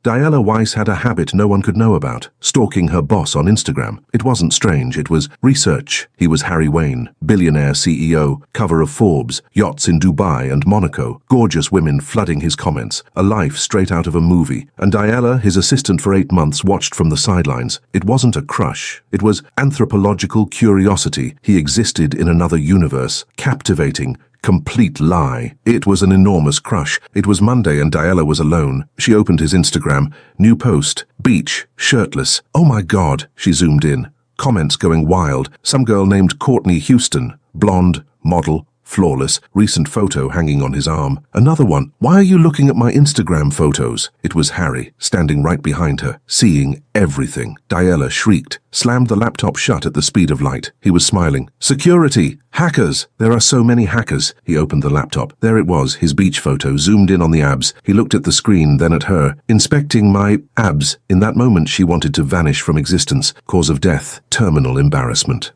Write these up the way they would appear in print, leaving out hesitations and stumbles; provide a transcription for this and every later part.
Diana Weiss had a habit no one could know about, stalking her boss on Instagram. It wasn't strange, it was research. He was Harry Wayne, billionaire CEO, cover of Forbes, yachts in Dubai and Monaco, gorgeous women flooding his comments, a life straight out of a movie. And Diana, his assistant for 8 months, watched from the sidelines. It wasn't a crush. It was anthropological curiosity. He existed in another universe, captivating, complete lie. It was an enormous crush. It was Monday and Diana was alone. She opened his Instagram. New post. Beach. Shirtless. Oh my God. She zoomed in. Comments going wild. Some girl named Courtney Houston. Blonde. Model. Flawless, recent photo hanging on his arm. Another one. Why are you looking at my Instagram photos? It was Harry, standing right behind her, seeing everything. Diana shrieked, slammed the laptop shut at the speed of light. He was smiling. Security! Hackers! There are so many hackers. He opened the laptop. There it was, his beach photo, zoomed in on the abs. He looked at the screen, then at her, inspecting my abs. In that moment, she wanted to vanish from existence. Cause of death, terminal embarrassment.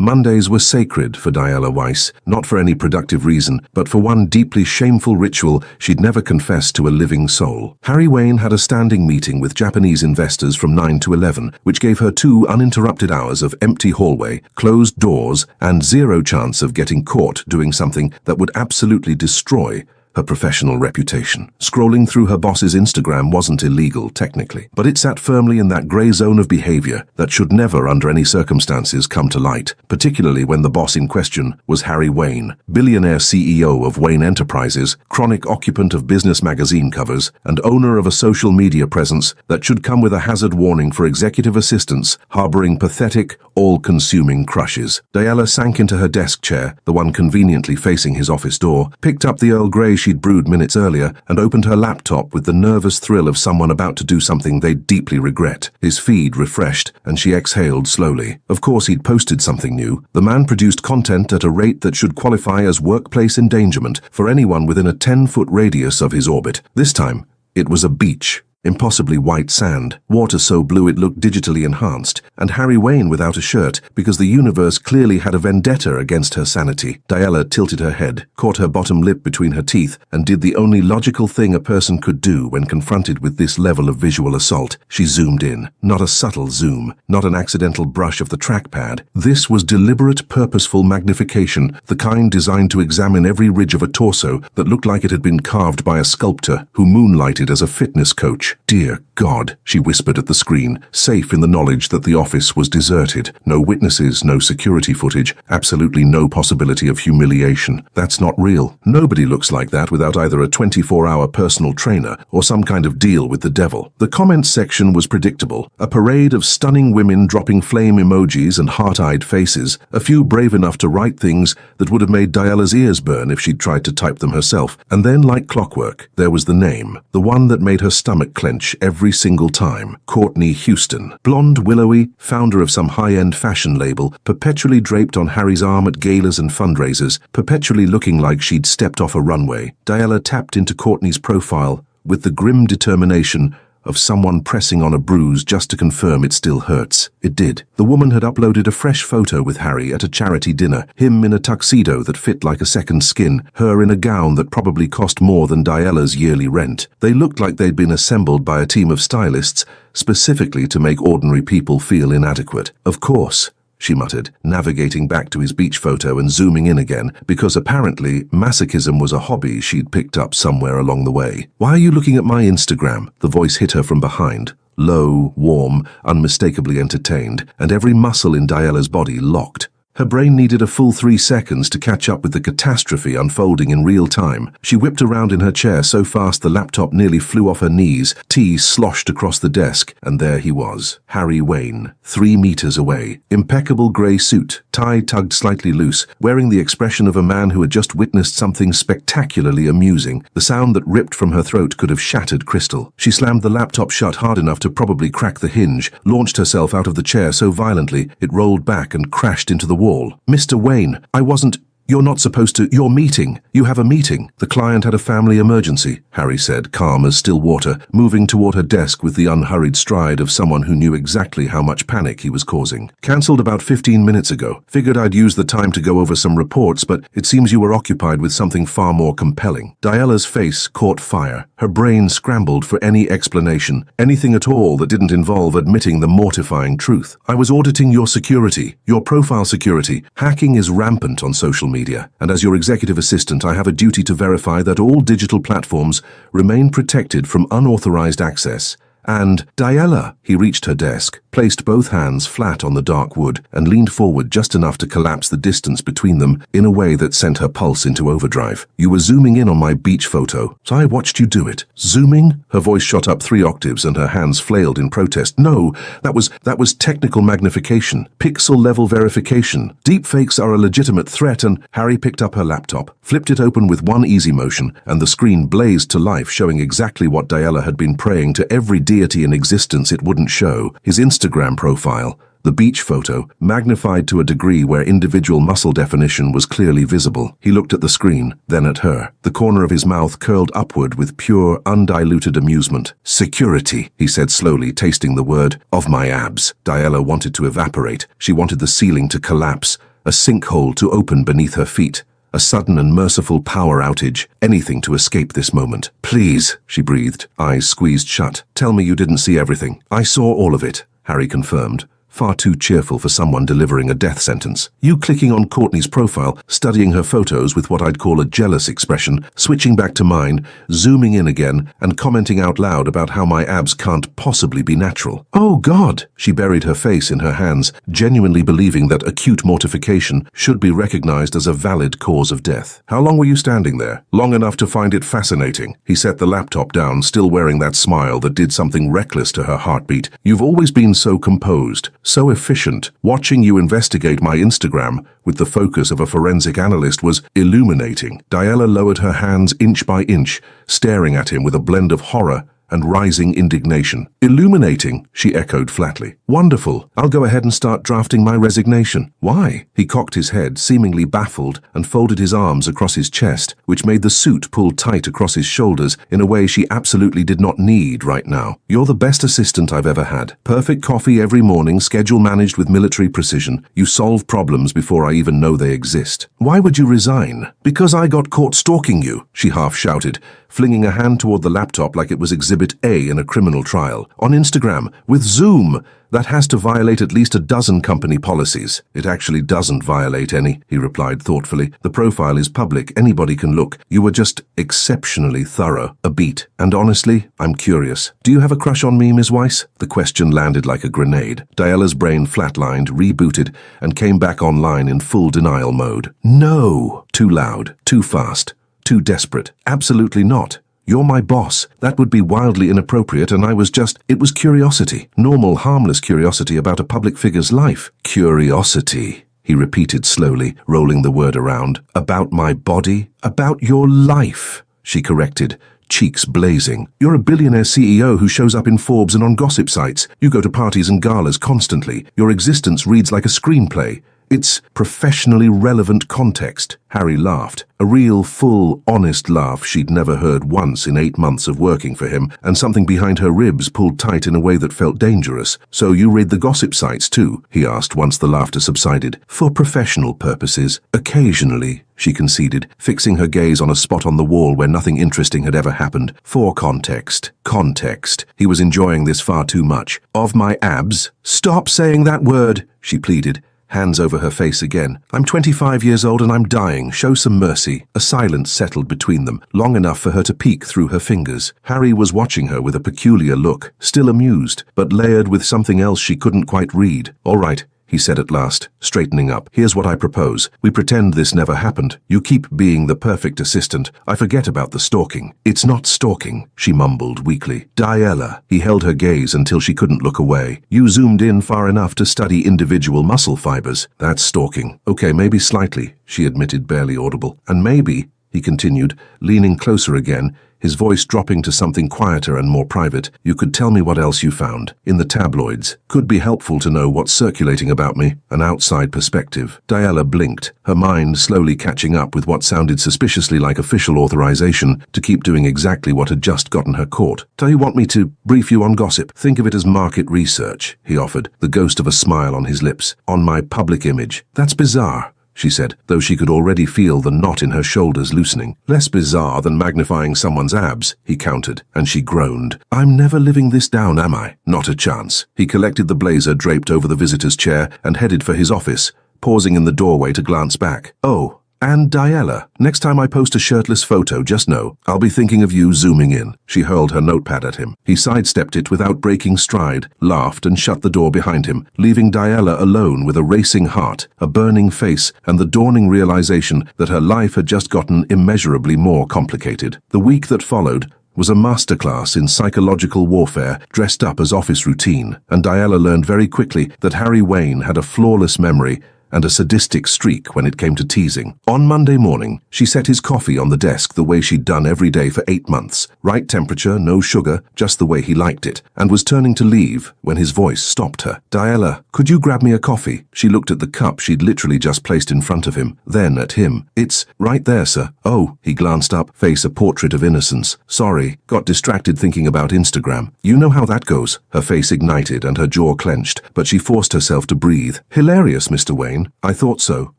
Mondays were sacred for Diana Weiss, not for any productive reason, but for one deeply shameful ritual she'd never confessed to a living soul. Harry Wayne had a standing meeting with Japanese investors from 9 to 11, which gave her 2 uninterrupted hours of empty hallway, closed doors, and zero chance of getting caught doing something that would absolutely destroy her professional reputation. Scrolling through her boss's Instagram wasn't illegal, technically, but it sat firmly in that grey zone of behavior that should never, under any circumstances, come to light, particularly when the boss in question was Harry Wayne, billionaire CEO of Wayne Enterprises, chronic occupant of business magazine covers, and owner of a social media presence that should come with a hazard warning for executive assistants harboring pathetic, all-consuming crushes. Diana sank into her desk chair, the one conveniently facing his office door, picked up the Earl Grey she'd brewed minutes earlier, and opened her laptop with the nervous thrill of someone about to do something they'd deeply regret. His feed refreshed, and she exhaled slowly. Of course he'd posted something new. The man produced content at a rate that should qualify as workplace endangerment for anyone within a 10-foot radius of his orbit. This time, it was a beach. Impossibly white sand, water so blue it looked digitally enhanced, and Harry Wayne without a shirt because the universe clearly had a vendetta against her sanity. Diana tilted her head, caught her bottom lip between her teeth, and did the only logical thing a person could do when confronted with this level of visual assault. She zoomed in. Not a subtle zoom, not an accidental brush of the trackpad. This was deliberate, purposeful magnification, the kind designed to examine every ridge of a torso that looked like it had been carved by a sculptor who moonlighted as a fitness coach. Dear God, she whispered at the screen, safe in the knowledge that the office was deserted. No witnesses, no security footage, absolutely no possibility of humiliation. That's not real. Nobody looks like that without either a 24-hour personal trainer or some kind of deal with the devil. The comments section was predictable. A parade of stunning women dropping flame emojis and heart-eyed faces, a few brave enough to write things that would have made Diana's ears burn if she'd tried to type them herself. And then, like clockwork, there was the name, the one that made her stomach clench every single time. Courtney Houston. Blonde, willowy, founder of some high-end fashion label, perpetually draped on Harry's arm at galas and fundraisers, perpetually looking like she'd stepped off a runway. Diana tapped into Courtney's profile with the grim determination of someone pressing on a bruise just to confirm it still hurts. It did. The woman had uploaded a fresh photo with Harry at a charity dinner, him in a tuxedo that fit like a second skin, her in a gown that probably cost more than Diana's yearly rent. They looked like they'd been assembled by a team of stylists, specifically to make ordinary people feel inadequate. Of course, she muttered, navigating back to his beach photo and zooming in again, because apparently masochism was a hobby she'd picked up somewhere along the way. Why are you looking at my Instagram? The voice hit her from behind. Low, warm, unmistakably entertained, and every muscle in Diana's body locked. Her brain needed a full 3 seconds to catch up with the catastrophe unfolding in real time. She whipped around in her chair so fast the laptop nearly flew off her knees, tea sloshed across the desk, and there he was, Harry Wayne, 3 meters away. Impeccable grey suit, tie tugged slightly loose, wearing the expression of a man who had just witnessed something spectacularly amusing. The sound that ripped from her throat could have shattered crystal. She slammed the laptop shut hard enough to probably crack the hinge, launched herself out of the chair so violently it rolled back and crashed into the wall. Mr. Wayne, I wasn't... You're not supposed to. Your meeting. You have a meeting. The client had a family emergency, Harry said, calm as still water, moving toward her desk with the unhurried stride of someone who knew exactly how much panic he was causing. Cancelled about 15 minutes ago. Figured I'd use the time to go over some reports, but it seems you were occupied with something far more compelling. Diala's face caught fire. Her brain scrambled for any explanation, anything at all that didn't involve admitting the mortifying truth. I was auditing your security, your profile security. Hacking is rampant on social media, and as your executive assistant, I have a duty to verify that all digital platforms remain protected from unauthorized access. And, Diala, he reached her desk, placed both hands flat on the dark wood, and leaned forward just enough to collapse the distance between them in a way that sent her pulse into overdrive. You were zooming in on my beach photo, so I watched you do it. Zooming? Her voice shot up 3 octaves and her hands flailed in protest. No, that was technical magnification, pixel-level verification. Deepfakes are a legitimate threat, and Harry picked up her laptop, flipped it open with one easy motion, and the screen blazed to life, showing exactly what Diala had been praying to every deity in existence it wouldn't show. His Instagram profile, the beach photo, magnified to a degree where individual muscle definition was clearly visible. He looked at the screen, then at her. The corner of his mouth curled upward with pure, undiluted amusement. Security, he said slowly, tasting the word, of my abs. Diala wanted to evaporate. She wanted the ceiling to collapse, a sinkhole to open beneath her feet. A sudden and merciful power outage, anything to escape this moment. Please, she breathed, eyes squeezed shut. Tell me you didn't see everything. I saw all of it, Harry confirmed. Far too cheerful for someone delivering a death sentence. You clicking on Courtney's profile, studying her photos with what I'd call a jealous expression, switching back to mine, zooming in again, and commenting out loud about how my abs can't possibly be natural. Oh God! She buried her face in her hands, genuinely believing that acute mortification should be recognized as a valid cause of death. How long were you standing there? Long enough to find it fascinating. He set the laptop down, still wearing that smile that did something reckless to her heartbeat. You've always been so composed, so efficient. Watching you investigate my Instagram with the focus of a forensic analyst was illuminating. Diala lowered her hands inch by inch, staring at him with a blend of horror and rising indignation. Illuminating, she echoed flatly. Wonderful. I'll go ahead and start drafting my resignation. Why? He cocked his head, seemingly baffled, and folded his arms across his chest, which made the suit pull tight across his shoulders in a way she absolutely did not need right now. You're the best assistant I've ever had. Perfect coffee every morning, schedule managed with military precision. You solve problems before I even know they exist. Why would you resign? Because I got caught stalking you, she half shouted, flinging a hand toward the laptop like it was Exhibit A in a criminal trial. On Instagram, with Zoom. That has to violate at least a dozen company policies. It actually doesn't violate any, he replied thoughtfully. The profile is public, anybody can look. You were just exceptionally thorough. A beat. And honestly, I'm curious. Do you have a crush on me, Ms. Weiss? The question landed like a grenade. Diala's brain flatlined, rebooted, and came back online in full denial mode. No! Too loud, too fast, too desperate. Absolutely not. You're my boss. That would be wildly inappropriate, and it was curiosity. Normal, harmless curiosity about a public figure's life. Curiosity, he repeated slowly, rolling the word around. About my body? About your life, she corrected, cheeks blazing. You're a billionaire CEO who shows up in Forbes and on gossip sites. You go to parties and galas constantly. Your existence reads like a screenplay. It's professionally relevant context. Harry laughed. A real, full, honest laugh she'd never heard once in 8 months of working for him, and something behind her ribs pulled tight in a way that felt dangerous. So you read the gossip sites too? He asked once the laughter subsided. For professional purposes. Occasionally, she conceded, fixing her gaze on a spot on the wall where nothing interesting had ever happened. For context. Context. He was enjoying this far too much. Of my abs? Stop saying that word, she pleaded. Hands over her face again. I'm 25 years old and I'm dying. Show some mercy. A silence settled between them, long enough for her to peek through her fingers. Harry was watching her with a peculiar look, still amused, but layered with something else she couldn't quite read. All right, he said at last, straightening up. Here's what I propose. We pretend this never happened. You keep being the perfect assistant. I forget about the stalking. It's not stalking, she mumbled weakly. Diala. He held her gaze until she couldn't look away. You zoomed in far enough to study individual muscle fibers. That's stalking. Okay, maybe slightly, she admitted, barely audible. And maybe, he continued, leaning closer again, his voice dropping to something quieter and more private. You could tell me what else you found. In the tabloids. Could be helpful to know what's circulating about me. An outside perspective. Diala blinked, her mind slowly catching up with what sounded suspiciously like official authorization to keep doing exactly what had just gotten her caught. Do you want me to brief you on gossip? Think of it as market research, he offered, the ghost of a smile on his lips. On my public image. That's bizarre, she said, though she could already feel the knot in her shoulders loosening. Less bizarre than magnifying someone's abs, he countered, and she groaned. I'm never living this down, am I? Not a chance. He collected the blazer draped over the visitor's chair and headed for his office, pausing in the doorway to glance back. Oh, and Diala, next time I post a shirtless photo, just know, I'll be thinking of you zooming in. She hurled her notepad at him. He sidestepped it without breaking stride, laughed and shut the door behind him, leaving Diala alone with a racing heart, a burning face, and the dawning realization that her life had just gotten immeasurably more complicated. The week that followed was a masterclass in psychological warfare dressed up as office routine, and Diala learned very quickly that Harry Wayne had a flawless memory and a sadistic streak when it came to teasing. On Monday morning, she set his coffee on the desk the way she'd done every day for 8 months. Right temperature, no sugar, just the way he liked it, and was turning to leave when his voice stopped her. Diala, could you grab me a coffee? She looked at the cup she'd literally just placed in front of him, then at him. It's right there, sir. Oh, he glanced up, face a portrait of innocence. Sorry, got distracted thinking about Instagram. You know how that goes. Her face ignited and her jaw clenched, but she forced herself to breathe. Hilarious, Mr. Wayne. I thought so.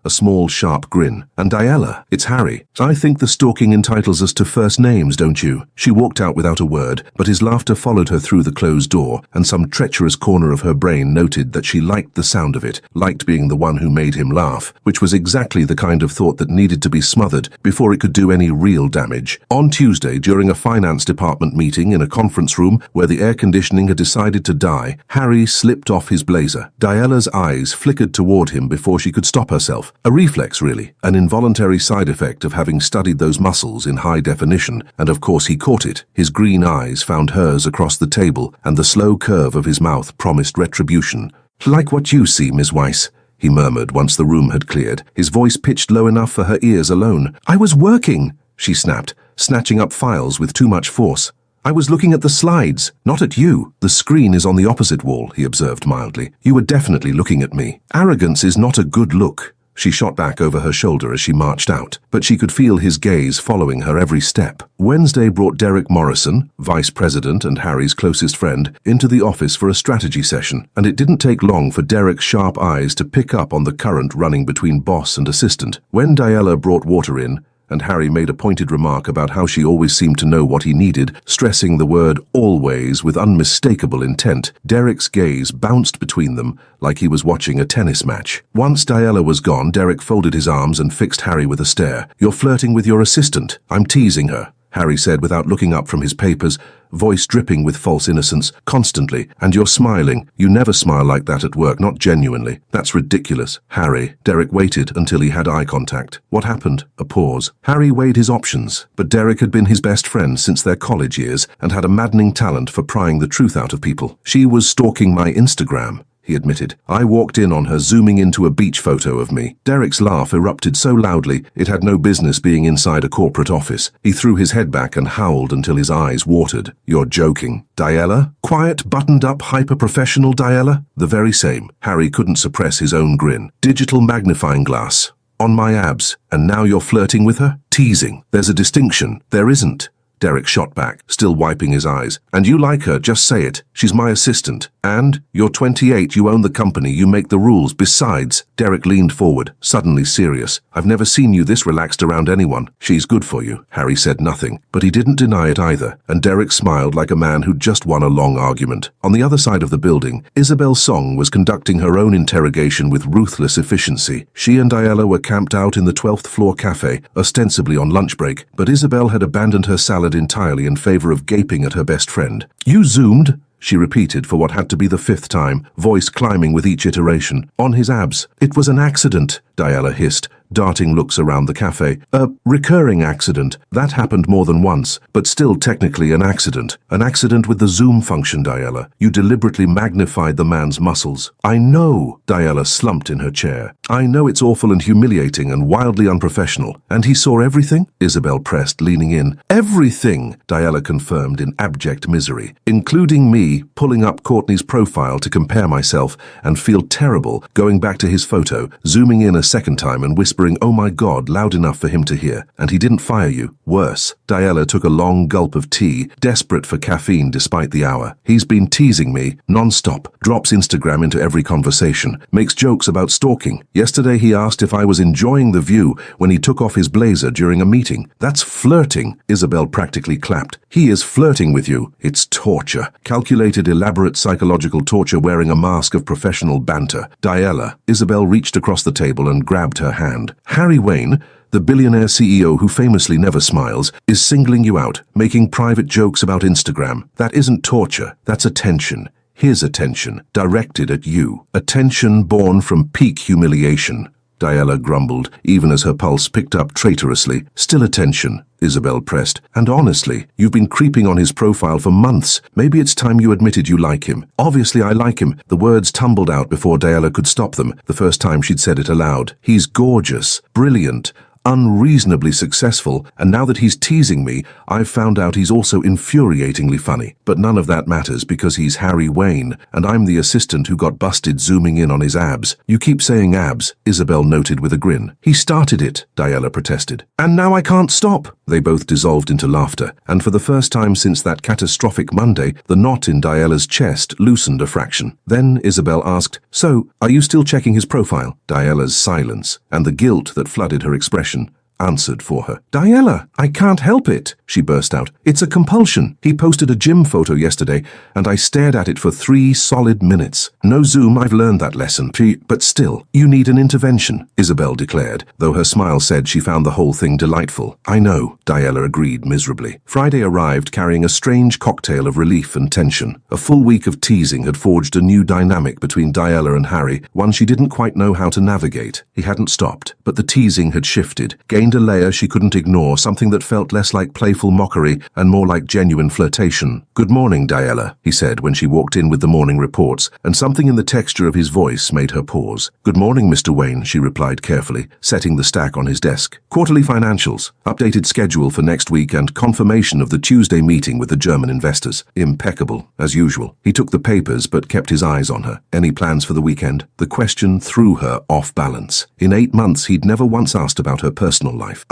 A small, sharp grin. And Diala, it's Harry. I think the stalking entitles us to first names, don't you? She walked out without a word, but his laughter followed her through the closed door, and some treacherous corner of her brain noted that she liked the sound of it, liked being the one who made him laugh, which was exactly the kind of thought that needed to be smothered before it could do any real damage. On Tuesday, during a finance department meeting in a conference room where the air conditioning had decided to die, Harry slipped off his blazer. Diala's eyes flickered toward him before she could stop herself. A reflex, really. An involuntary side effect of having studied those muscles in high definition, and of course he caught it. His green eyes found hers across the table, and the slow curve of his mouth promised retribution. Like what you see, Miss Weiss, he murmured once the room had cleared, his voice pitched low enough for her ears alone. I was working, she snapped, snatching up files with too much force. I was looking at the slides, not at you. The screen is on the opposite wall, he observed mildly. You were definitely looking at me. Arrogance is not a good look. She shot back over her shoulder as she marched out, but she could feel his gaze following her every step. Wednesday brought Derek Morrison, vice president and Harry's closest friend, into the office for a strategy session, and it didn't take long for Derek's sharp eyes to pick up on the current running between boss and assistant. When Diala brought water in, and Harry made a pointed remark about how she always seemed to know what he needed, stressing the word always with unmistakable intent, Derek's gaze bounced between them like he was watching a tennis match. Once Diala was gone, Derek folded his arms and fixed Harry with a stare. You're flirting with your assistant. I'm teasing her, Harry said without looking up from his papers, voice dripping with false innocence, constantly. And you're smiling. You never smile like that at work, not genuinely. That's ridiculous. Harry. Derek waited until he had eye contact. What happened? A pause. Harry weighed his options, but Derek had been his best friend since their college years and had a maddening talent for prying the truth out of people. She was stalking my Instagram, he admitted. I walked in on her zooming into a beach photo of me. Derek's laugh erupted so loudly it had no business being inside a corporate office. He threw his head back and howled until his eyes watered. You're joking. Diala? Quiet, buttoned-up, hyper-professional Diala? The very same. Harry couldn't suppress his own grin. Digital magnifying glass. On my abs. And now you're flirting with her? Teasing. There's a distinction. There isn't. Derek shot back, still wiping his eyes. And you like her, just say it. She's my assistant. And? You're 28, you own the company, you make the rules. Besides, Derek leaned forward, suddenly serious. I've never seen you this relaxed around anyone. She's good for you. Harry said nothing, but he didn't deny it either, and Derek smiled like a man who'd just won a long argument. On the other side of the building, Isabel Song was conducting her own interrogation with ruthless efficiency. She and Diala were camped out in the 12th floor cafe, ostensibly on lunch break, but Isabel had abandoned her salad entirely in favor of gaping at her best friend. You zoomed? She repeated for what had to be the 5th time, voice climbing with each iteration. On his abs. It was an accident, Diala hissed, darting looks around the cafe. A recurring accident. That happened more than once, but still technically an accident. An accident with the zoom function, Diella. You deliberately magnified the man's muscles. I know, Diella slumped in her chair. I know it's awful and humiliating and wildly unprofessional. And he saw everything? Isabel pressed, leaning in. Everything, Diella confirmed in abject misery, including me pulling up Courtney's profile to compare myself and feel terrible, going back to his photo, zooming in a second time and whispering, "Oh my God," loud enough for him to hear. And he didn't fire you. Worse. Diella took a long gulp of tea, desperate for caffeine despite the hour. He's been teasing me, non-stop, drops Instagram into every conversation, makes jokes about stalking. Yesterday he asked if I was enjoying the view when he took off his blazer during a meeting. That's flirting, Isabel practically clapped. He is flirting with you. It's torture. Calculated, elaborate psychological torture wearing a mask of professional banter. Diella. Isabel reached across the table and grabbed her hand. Harry Wayne, the billionaire CEO who famously never smiles, is singling you out, making private jokes about Instagram. That isn't torture. That's attention. His attention, directed at you. Attention born from peak humiliation. Diella grumbled, even as her pulse picked up traitorously. Still attention, Isabel pressed. And honestly, you've been creeping on his profile for months. Maybe it's time you admitted you like him. Obviously I like him. The words tumbled out before Diella could stop them, the first time she'd said it aloud. He's gorgeous, brilliant, unreasonably successful, and now that he's teasing me, I've found out he's also infuriatingly funny. But none of that matters because he's Harry Wayne, and I'm the assistant who got busted zooming in on his abs. You keep saying abs, Isabel noted with a grin. He started it, Diella protested. And now I can't stop. They both dissolved into laughter, and for the first time since that catastrophic Monday, the knot in Diella's chest loosened a fraction. Then Isabel asked, "So, are you still checking his profile?" Diella's silence, and the guilt that flooded her expression, answered for her. "Diella, I can't help it," she burst out. "It's a compulsion. He posted a gym photo yesterday, and I stared at it for 3 solid minutes. No Zoom, I've learned that lesson. But still, you need an intervention," Isabel declared, though her smile said she found the whole thing delightful. "I know," Diella agreed miserably. Friday arrived carrying a strange cocktail of relief and tension. A full week of teasing had forged a new dynamic between Diella and Harry, one she didn't quite know how to navigate. He hadn't stopped, but the teasing had shifted, gained a layer she couldn't ignore, something that felt less like playful mockery and more like genuine flirtation. "Good morning, Diella," he said when she walked in with the morning reports, and something in the texture of his voice made her pause. "Good morning, Mr. Wayne," she replied carefully, setting the stack on his desk. "Quarterly financials, updated schedule for next week, and confirmation of the Tuesday meeting with the German investors. Impeccable, as usual." He took the papers but kept his eyes on her. "Any plans for the weekend?" The question threw her off balance. In 8 months, he'd never once asked about her personal life.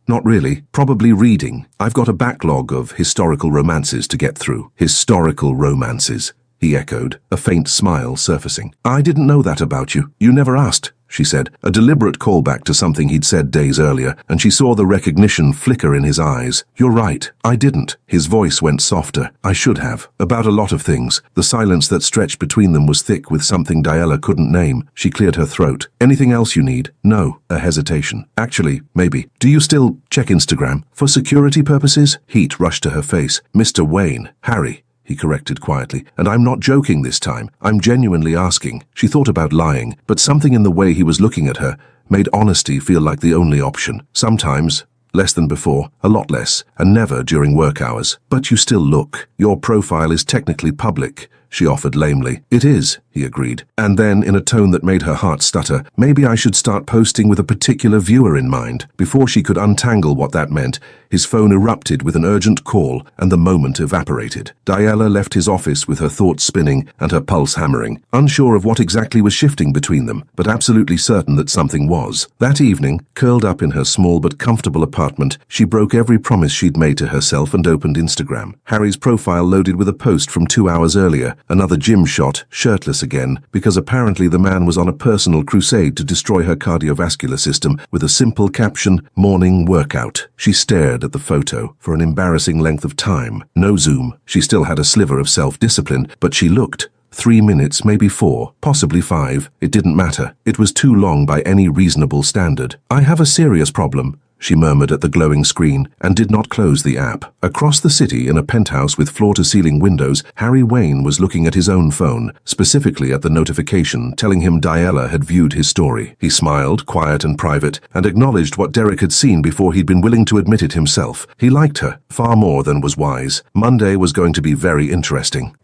Not really. Probably reading. I've got a backlog of historical romances to get through." "Historical romances," he echoed, a faint smile surfacing. "I didn't know that about you. You never asked," she said, a deliberate callback to something he'd said days earlier, and she saw the recognition flicker in his eyes. "You're right. I didn't." His voice went softer. "I should have. About a lot of things." The silence that stretched between them was thick with something Diella couldn't name. She cleared her throat. "Anything else you need?" "No." A hesitation. "Actually, maybe. Do you still check Instagram? For security purposes?" Heat rushed to her face. "Mr. Wayne. Harry," he corrected quietly. "And I'm not joking this time. I'm genuinely asking." She thought about lying, but something in the way he was looking at her made honesty feel like the only option. Sometimes, less than before, a lot less, and never during work hours. "But you still look. Your profile is technically public," she offered lamely. "It is," he agreed. And then, in a tone that made her heart stutter, "Maybe I should start posting with a particular viewer in mind." Before she could untangle what that meant, his phone erupted with an urgent call, and the moment evaporated. Diella left his office with her thoughts spinning and her pulse hammering, unsure of what exactly was shifting between them, but absolutely certain that something was. That evening, curled up in her small but comfortable apartment, she broke every promise she'd made to herself and opened Instagram. Harry's profile loaded with a post from 2 hours earlier, another gym shot, shirtless again, because apparently the man was on a personal crusade to destroy her cardiovascular system with a simple caption, "Morning workout." She stared at the photo for an embarrassing length of time. No Zoom. She still had a sliver of self-discipline, but she looked. 3 minutes, maybe 4, possibly 5. It didn't matter. It was too long by any reasonable standard. "I have a serious problem," she murmured at the glowing screen, and did not close the app. Across the city, in a penthouse with floor-to-ceiling windows, Harry Wayne was looking at his own phone, specifically at the notification telling him Diella had viewed his story. He smiled, quiet and private, and acknowledged what Derek had seen before he'd been willing to admit it himself. He liked her, far more than was wise. Monday was going to be very interesting.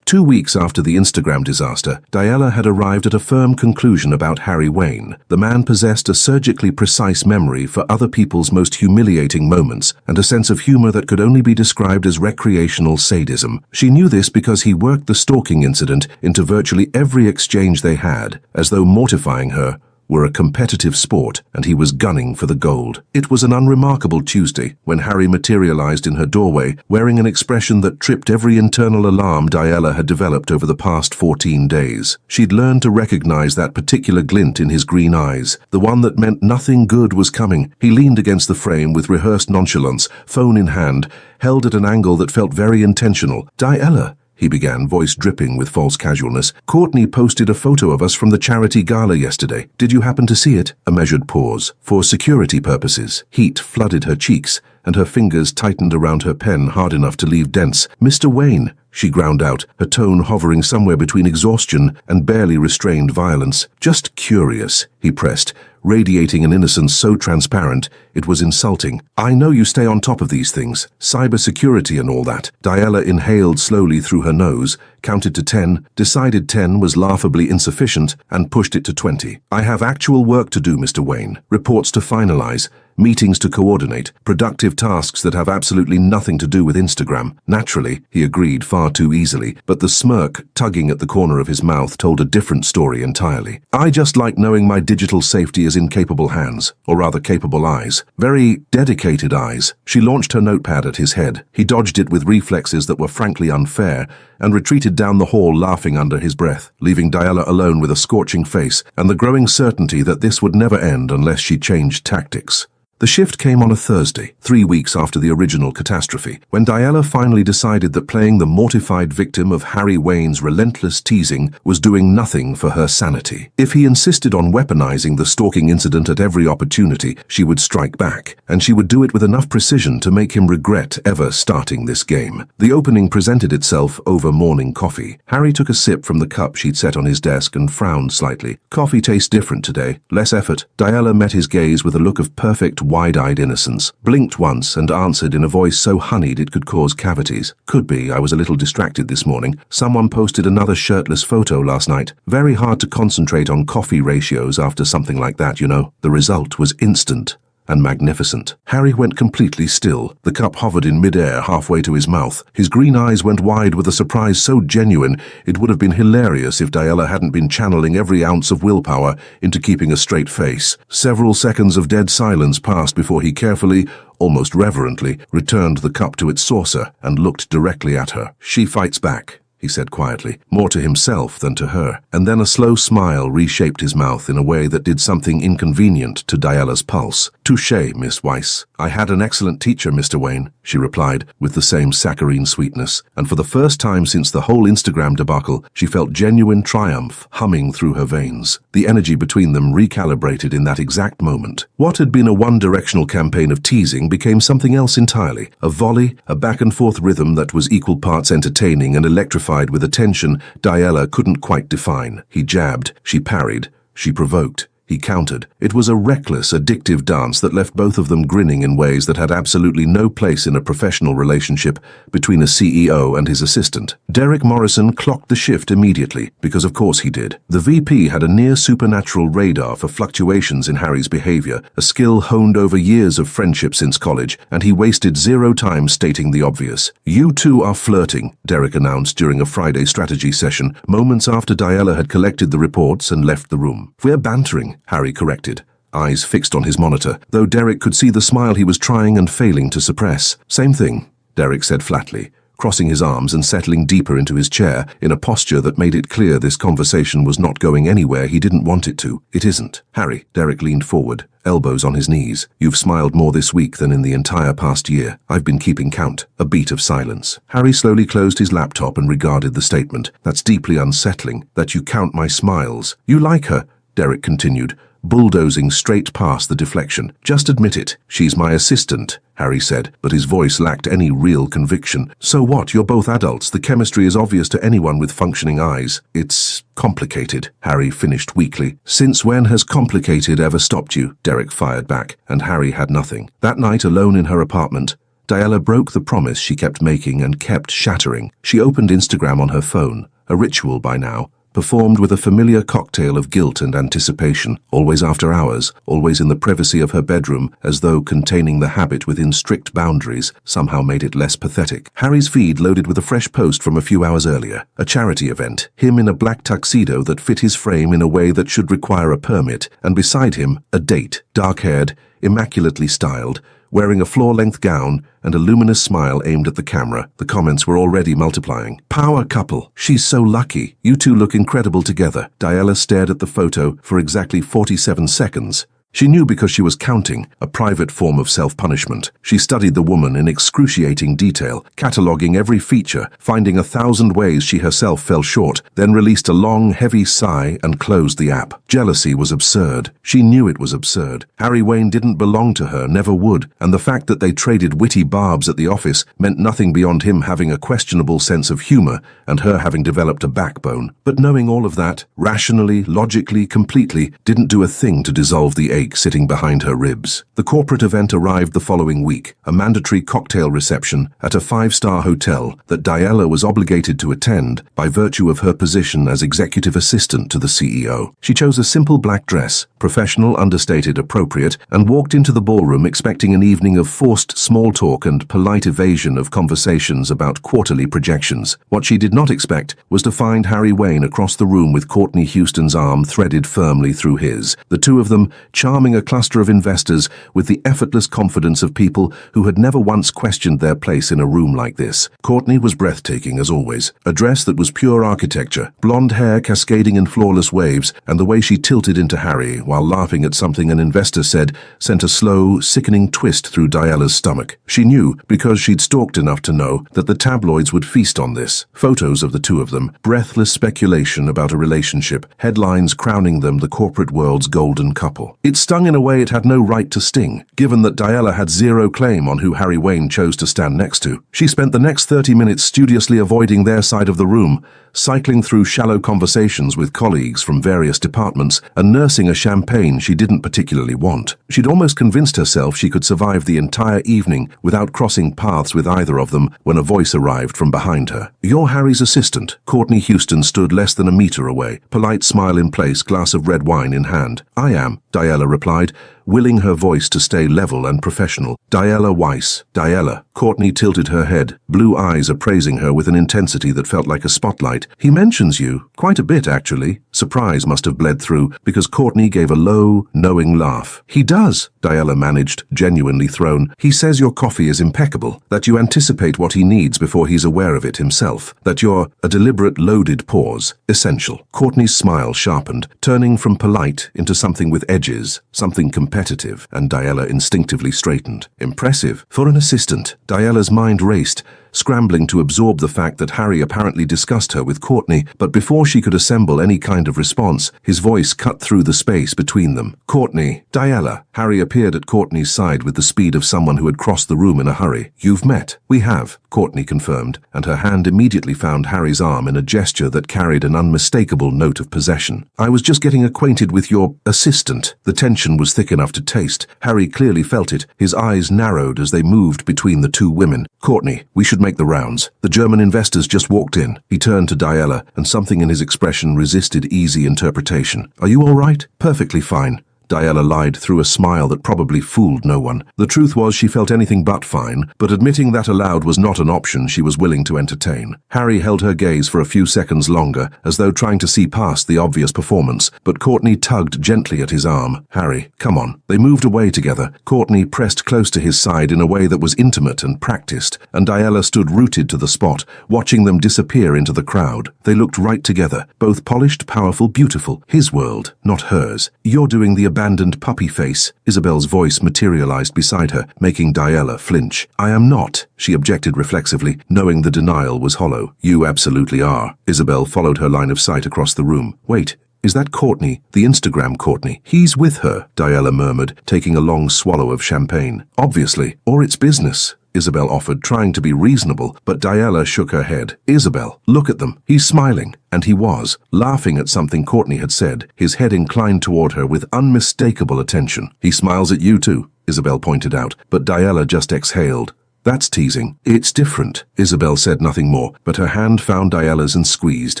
Two weeks after the Instagram disaster, Diella had arrived at a firm conclusion about Harry Wayne. The man possessed a surgically precise memory for other people's most humiliating moments and a sense of humor that could only be described as recreational sadism. She knew this because he worked the stalking incident into virtually every exchange they had, as though mortifying her were a competitive sport, and he was gunning for the gold. It was an unremarkable Tuesday when Harry materialized in her doorway, wearing an expression that tripped every internal alarm Diella had developed over the past 14 days. She'd learned to recognize that particular glint in his green eyes, the one that meant nothing good was coming. He leaned against the frame with rehearsed nonchalance, phone in hand, held at an angle that felt very intentional. "Diella," he began, voice dripping with false casualness. "Courtney posted a photo of us from the charity gala yesterday. Did you happen to see it?" A measured pause. For security purposes, heat flooded her cheeks, and her fingers tightened around her pen hard enough to leave dents. "Mr. Wayne," she ground out, her tone hovering somewhere between exhaustion and barely restrained violence. "Just curious," he pressed, radiating an innocence so transparent it was insulting. "I know you stay on top of these things, cybersecurity and all that." Diella inhaled slowly through her nose, counted to 10, decided 10 was laughably insufficient, and pushed it to 20. "I have actual work to do, Mr. Wayne. Reports to finalize, meetings to coordinate, productive tasks that have absolutely nothing to do with Instagram." Naturally, he agreed far too easily, but the smirk tugging at the corner of his mouth told a different story entirely. "I just like knowing my digital safety is in capable hands, or rather capable eyes. Very dedicated eyes." She launched her notepad at his head. He dodged it with reflexes that were frankly unfair, and retreated down the hall laughing under his breath, leaving Diella alone with a scorching face and the growing certainty that this would never end unless she changed tactics. The shift came on a Thursday, 3 weeks after the original catastrophe, when Diella finally decided that playing the mortified victim of Harry Wayne's relentless teasing was doing nothing for her sanity. If he insisted on weaponizing the stalking incident at every opportunity, she would strike back, and she would do it with enough precision to make him regret ever starting this game. The opening presented itself over morning coffee. Harry took a sip from the cup she'd set on his desk and frowned slightly. "Coffee tastes different today. Less effort." Diella met his gaze with a look of perfect wide-eyed innocence, blinked once and answered in a voice so honeyed it could cause cavities. "Could be. I was a little distracted this morning. Someone posted another shirtless photo last night. Very hard to concentrate on coffee ratios after something like that, you know." The result was instant and magnificent. Harry went completely still. The cup hovered in midair halfway to his mouth. His green eyes went wide with a surprise so genuine it would have been hilarious if Diella hadn't been channeling every ounce of willpower into keeping a straight face. Several seconds of dead silence passed before he carefully, almost reverently, returned the cup to its saucer and looked directly at her. "She fights back," he said quietly, more to himself than to her, and then a slow smile reshaped his mouth in a way that did something inconvenient to Diella's pulse. "Touché, Miss Weiss. I had an excellent teacher, Mr. Wayne," she replied, with the same saccharine sweetness, and for the first time since the whole Instagram debacle, she felt genuine triumph humming through her veins. The energy between them recalibrated in that exact moment. What had been a one-directional campaign of teasing became something else entirely, a volley, a back-and-forth rhythm that was equal parts entertaining and electrified with a tension Diella couldn't quite define. He jabbed, she parried, she provoked. He countered. It was a reckless, addictive dance that left both of them grinning in ways that had absolutely no place in a professional relationship between a CEO and his assistant. Derek Morrison clocked the shift immediately, because of course he did. The VP had a near-supernatural radar for fluctuations in Harry's behavior, a skill honed over years of friendship since college, and he wasted zero time stating the obvious. "You two are flirting," Derek announced during a Friday strategy session, moments after Diella had collected the reports and left the room. "We're bantering," Harry corrected, eyes fixed on his monitor, though Derek could see the smile he was trying and failing to suppress. "Same thing," Derek said flatly, crossing his arms and settling deeper into his chair in a posture that made it clear this conversation was not going anywhere he didn't want it to. It isn't. Harry, Derek leaned forward, elbows on his knees. You've smiled more this week than in the entire past year. I've been keeping count. A beat of silence. Harry slowly closed his laptop and regarded the statement. That's deeply unsettling, that you count my smiles. You like her, Derek continued, bulldozing straight past the deflection. Just admit it. She's my assistant, Harry said, but his voice lacked any real conviction. So what? You're both adults. The chemistry is obvious to anyone with functioning eyes. It's complicated, Harry finished weakly. Since when has complicated ever stopped you? Derek fired back, and Harry had nothing. That night, alone in her apartment, Diala broke the promise she kept making and kept shattering. She opened Instagram on her phone, a ritual by now, performed with a familiar cocktail of guilt and anticipation, always after hours, always in the privacy of her bedroom, as though containing the habit within strict boundaries somehow made it less pathetic. Harry's feed loaded with a fresh post from a few hours earlier, a charity event, him in a black tuxedo that fit his frame in a way that should require a permit, and beside him, a date, dark-haired, immaculately styled, wearing a floor-length gown and a luminous smile aimed at the camera. The comments were already multiplying. Power couple. She's so lucky. You two look incredible together. Diala stared at the photo for exactly 47 seconds. She knew because she was counting, a private form of self-punishment. She studied the woman in excruciating detail, cataloguing every feature, finding 1,000 ways she herself fell short, then released a long, heavy sigh and closed the app. Jealousy was absurd. She knew it was absurd. Harry Wayne didn't belong to her, never would, and the fact that they traded witty barbs at the office meant nothing beyond him having a questionable sense of humor and her having developed a backbone. But knowing all of that, rationally, logically, completely, didn't do a thing to dissolve the ache sitting behind her ribs. The corporate event arrived the following week, a mandatory cocktail reception at a 5-star hotel that Diala was obligated to attend by virtue of her position as executive assistant to the CEO. She chose a simple black dress, professional, understated, appropriate, and walked into the ballroom expecting an evening of forced small talk and polite evasion of conversations about quarterly projections. What she did not expect was to find Harry Wayne across the room with Courtney Houston's arm threaded firmly through his. The two of them charming a cluster of investors with the effortless confidence of people who had never once questioned their place in a room like this. Courtney was breathtaking as always, a dress that was pure architecture, blonde hair cascading in flawless waves, and the way she tilted into Harry while laughing at something an investor said sent a slow, sickening twist through Diala's stomach. She knew, because she'd stalked enough to know, that the tabloids would feast on this. Photos of the two of them, breathless speculation about a relationship, headlines crowning them the corporate world's golden couple. It stung in a way it had no right to sting, given that Diala had zero claim on who Harry Wayne chose to stand next to. She spent the next 30 minutes studiously avoiding their side of the room, cycling through shallow conversations with colleagues from various departments and nursing a champagne she didn't particularly want. She'd almost convinced herself she could survive the entire evening without crossing paths with either of them when a voice arrived from behind her. "You're Harry's assistant." Courtney Houston stood less than a meter away, polite smile in place, glass of red wine in hand. "I am," Diala replied, willing her voice to stay level and professional. "Diala Weiss." "Diala." Courtney tilted her head, blue eyes appraising her with an intensity that felt like a spotlight. "He mentions you. Quite a bit, actually." Surprise must have bled through, because Courtney gave a low, knowing laugh. "He does," Diala managed, genuinely thrown. "He says your coffee is impeccable, that you anticipate what he needs before he's aware of it himself, that you're," a deliberate loaded pause, "essential." Courtney's smile sharpened, turning from polite into something with edges, something competitive, and Diala instinctively straightened. Impressive. For an assistant. Diala's mind raced, scrambling to absorb the fact that Harry apparently discussed her with Courtney, but before she could assemble any kind of response, his voice cut through the space between them. "Courtney." "Diala." Harry appeared at Courtney's side with the speed of someone who had crossed the room in a hurry. "You've met." "We have," Courtney confirmed, and her hand immediately found Harry's arm in a gesture that carried an unmistakable note of possession. "I was just getting acquainted with your assistant." The tension was thick enough to taste. Harry clearly felt it, his eyes narrowed as they moved between the two women. "Courtney, we should make the rounds. The German investors just walked in." He turned to Diala, and something in his expression resisted easy interpretation. "Are you all right?" "Perfectly fine." Diala lied through a smile that probably fooled no one. The truth was she felt anything but fine, but admitting that aloud was not an option she was willing to entertain. Harry held her gaze for a few seconds longer, as though trying to see past the obvious performance, but Courtney tugged gently at his arm. "Harry, come on." They moved away together. Courtney pressed close to his side in a way that was intimate and practiced, and Diala stood rooted to the spot, watching them disappear into the crowd. They looked right together, both polished, powerful, beautiful. His world, not hers. "You're doing the abandoned puppy face." Isabel's voice materialized beside her, making Diala flinch. "I am not," she objected reflexively, knowing the denial was hollow. "You absolutely are." Isabel followed her line of sight across the room. "Wait. Is that Courtney, the Instagram Courtney?" "He's with her," Diala murmured, taking a long swallow of champagne. "Obviously. Or it's business," Isabel offered, trying to be reasonable, but Diala shook her head. "Isabel, look at them. He's smiling." And he was, laughing at something Courtney had said, his head inclined toward her with unmistakable attention. "He smiles at you too," Isabel pointed out, but Diala just exhaled. "That's teasing." "It's different." Isabel said nothing more, but her hand found Diala's and squeezed,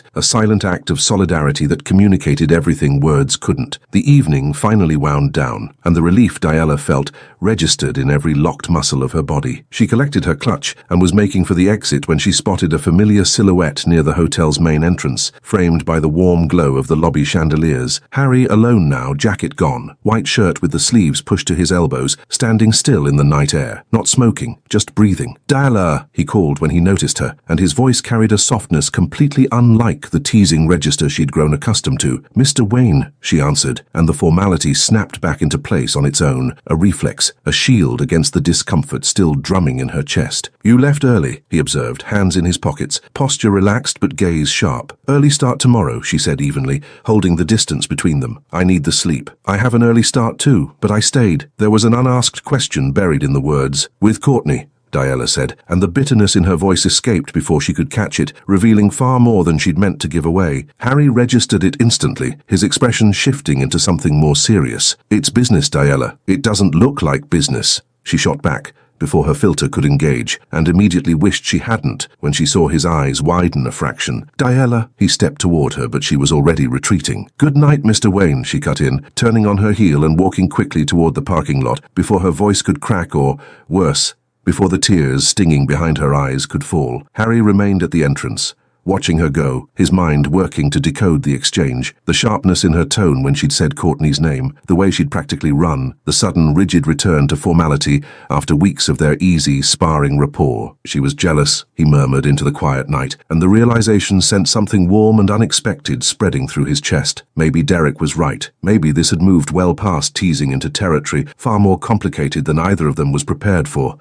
a silent act of solidarity that communicated everything words couldn't. The evening finally wound down, and the relief Diala felt registered in every locked muscle of her body. She collected her clutch and was making for the exit when she spotted a familiar silhouette near the hotel's main entrance, framed by the warm glow of the lobby chandeliers. Harry, alone now, jacket gone, white shirt with the sleeves pushed to his elbows, standing still in the night air, not smoking, just breathing. "Diala," he called when he noticed her, and his voice carried a softness completely unlike the teasing register she'd grown accustomed to. "Mr. Wayne," she answered, and the formality snapped back into place on its own, a reflex, a shield against the discomfort still drumming in her chest. "You left early," he observed, hands in his pockets, posture relaxed but gaze sharp. "Early start tomorrow," she said evenly, holding the distance between them. "I need the sleep." "I have an early start too, but I stayed." There was an unasked question buried in the words. "With Courtney," Diala said, and the bitterness in her voice escaped before she could catch it, revealing far more than she'd meant to give away. Harry registered it instantly, his expression shifting into something more serious. "It's business, Diala. It doesn't look like business." She shot back, before her filter could engage, and immediately wished she hadn't when she saw his eyes widen a fraction. "Diala," he stepped toward her, but she was already retreating. "Good night, Mr. Wayne," she cut in, turning on her heel and walking quickly toward the parking lot before her voice could crack or, worse, before the tears stinging behind her eyes could fall. Harry remained at the entrance, watching her go, his mind working to decode the exchange, the sharpness in her tone when she'd said Courtney's name, the way she'd practically run, the sudden rigid return to formality after weeks of their easy, sparring rapport. She was jealous, he murmured into the quiet night, and the realization sent something warm and unexpected spreading through his chest. Maybe Derek was right. Maybe this had moved well past teasing into territory far more complicated than either of them was prepared for.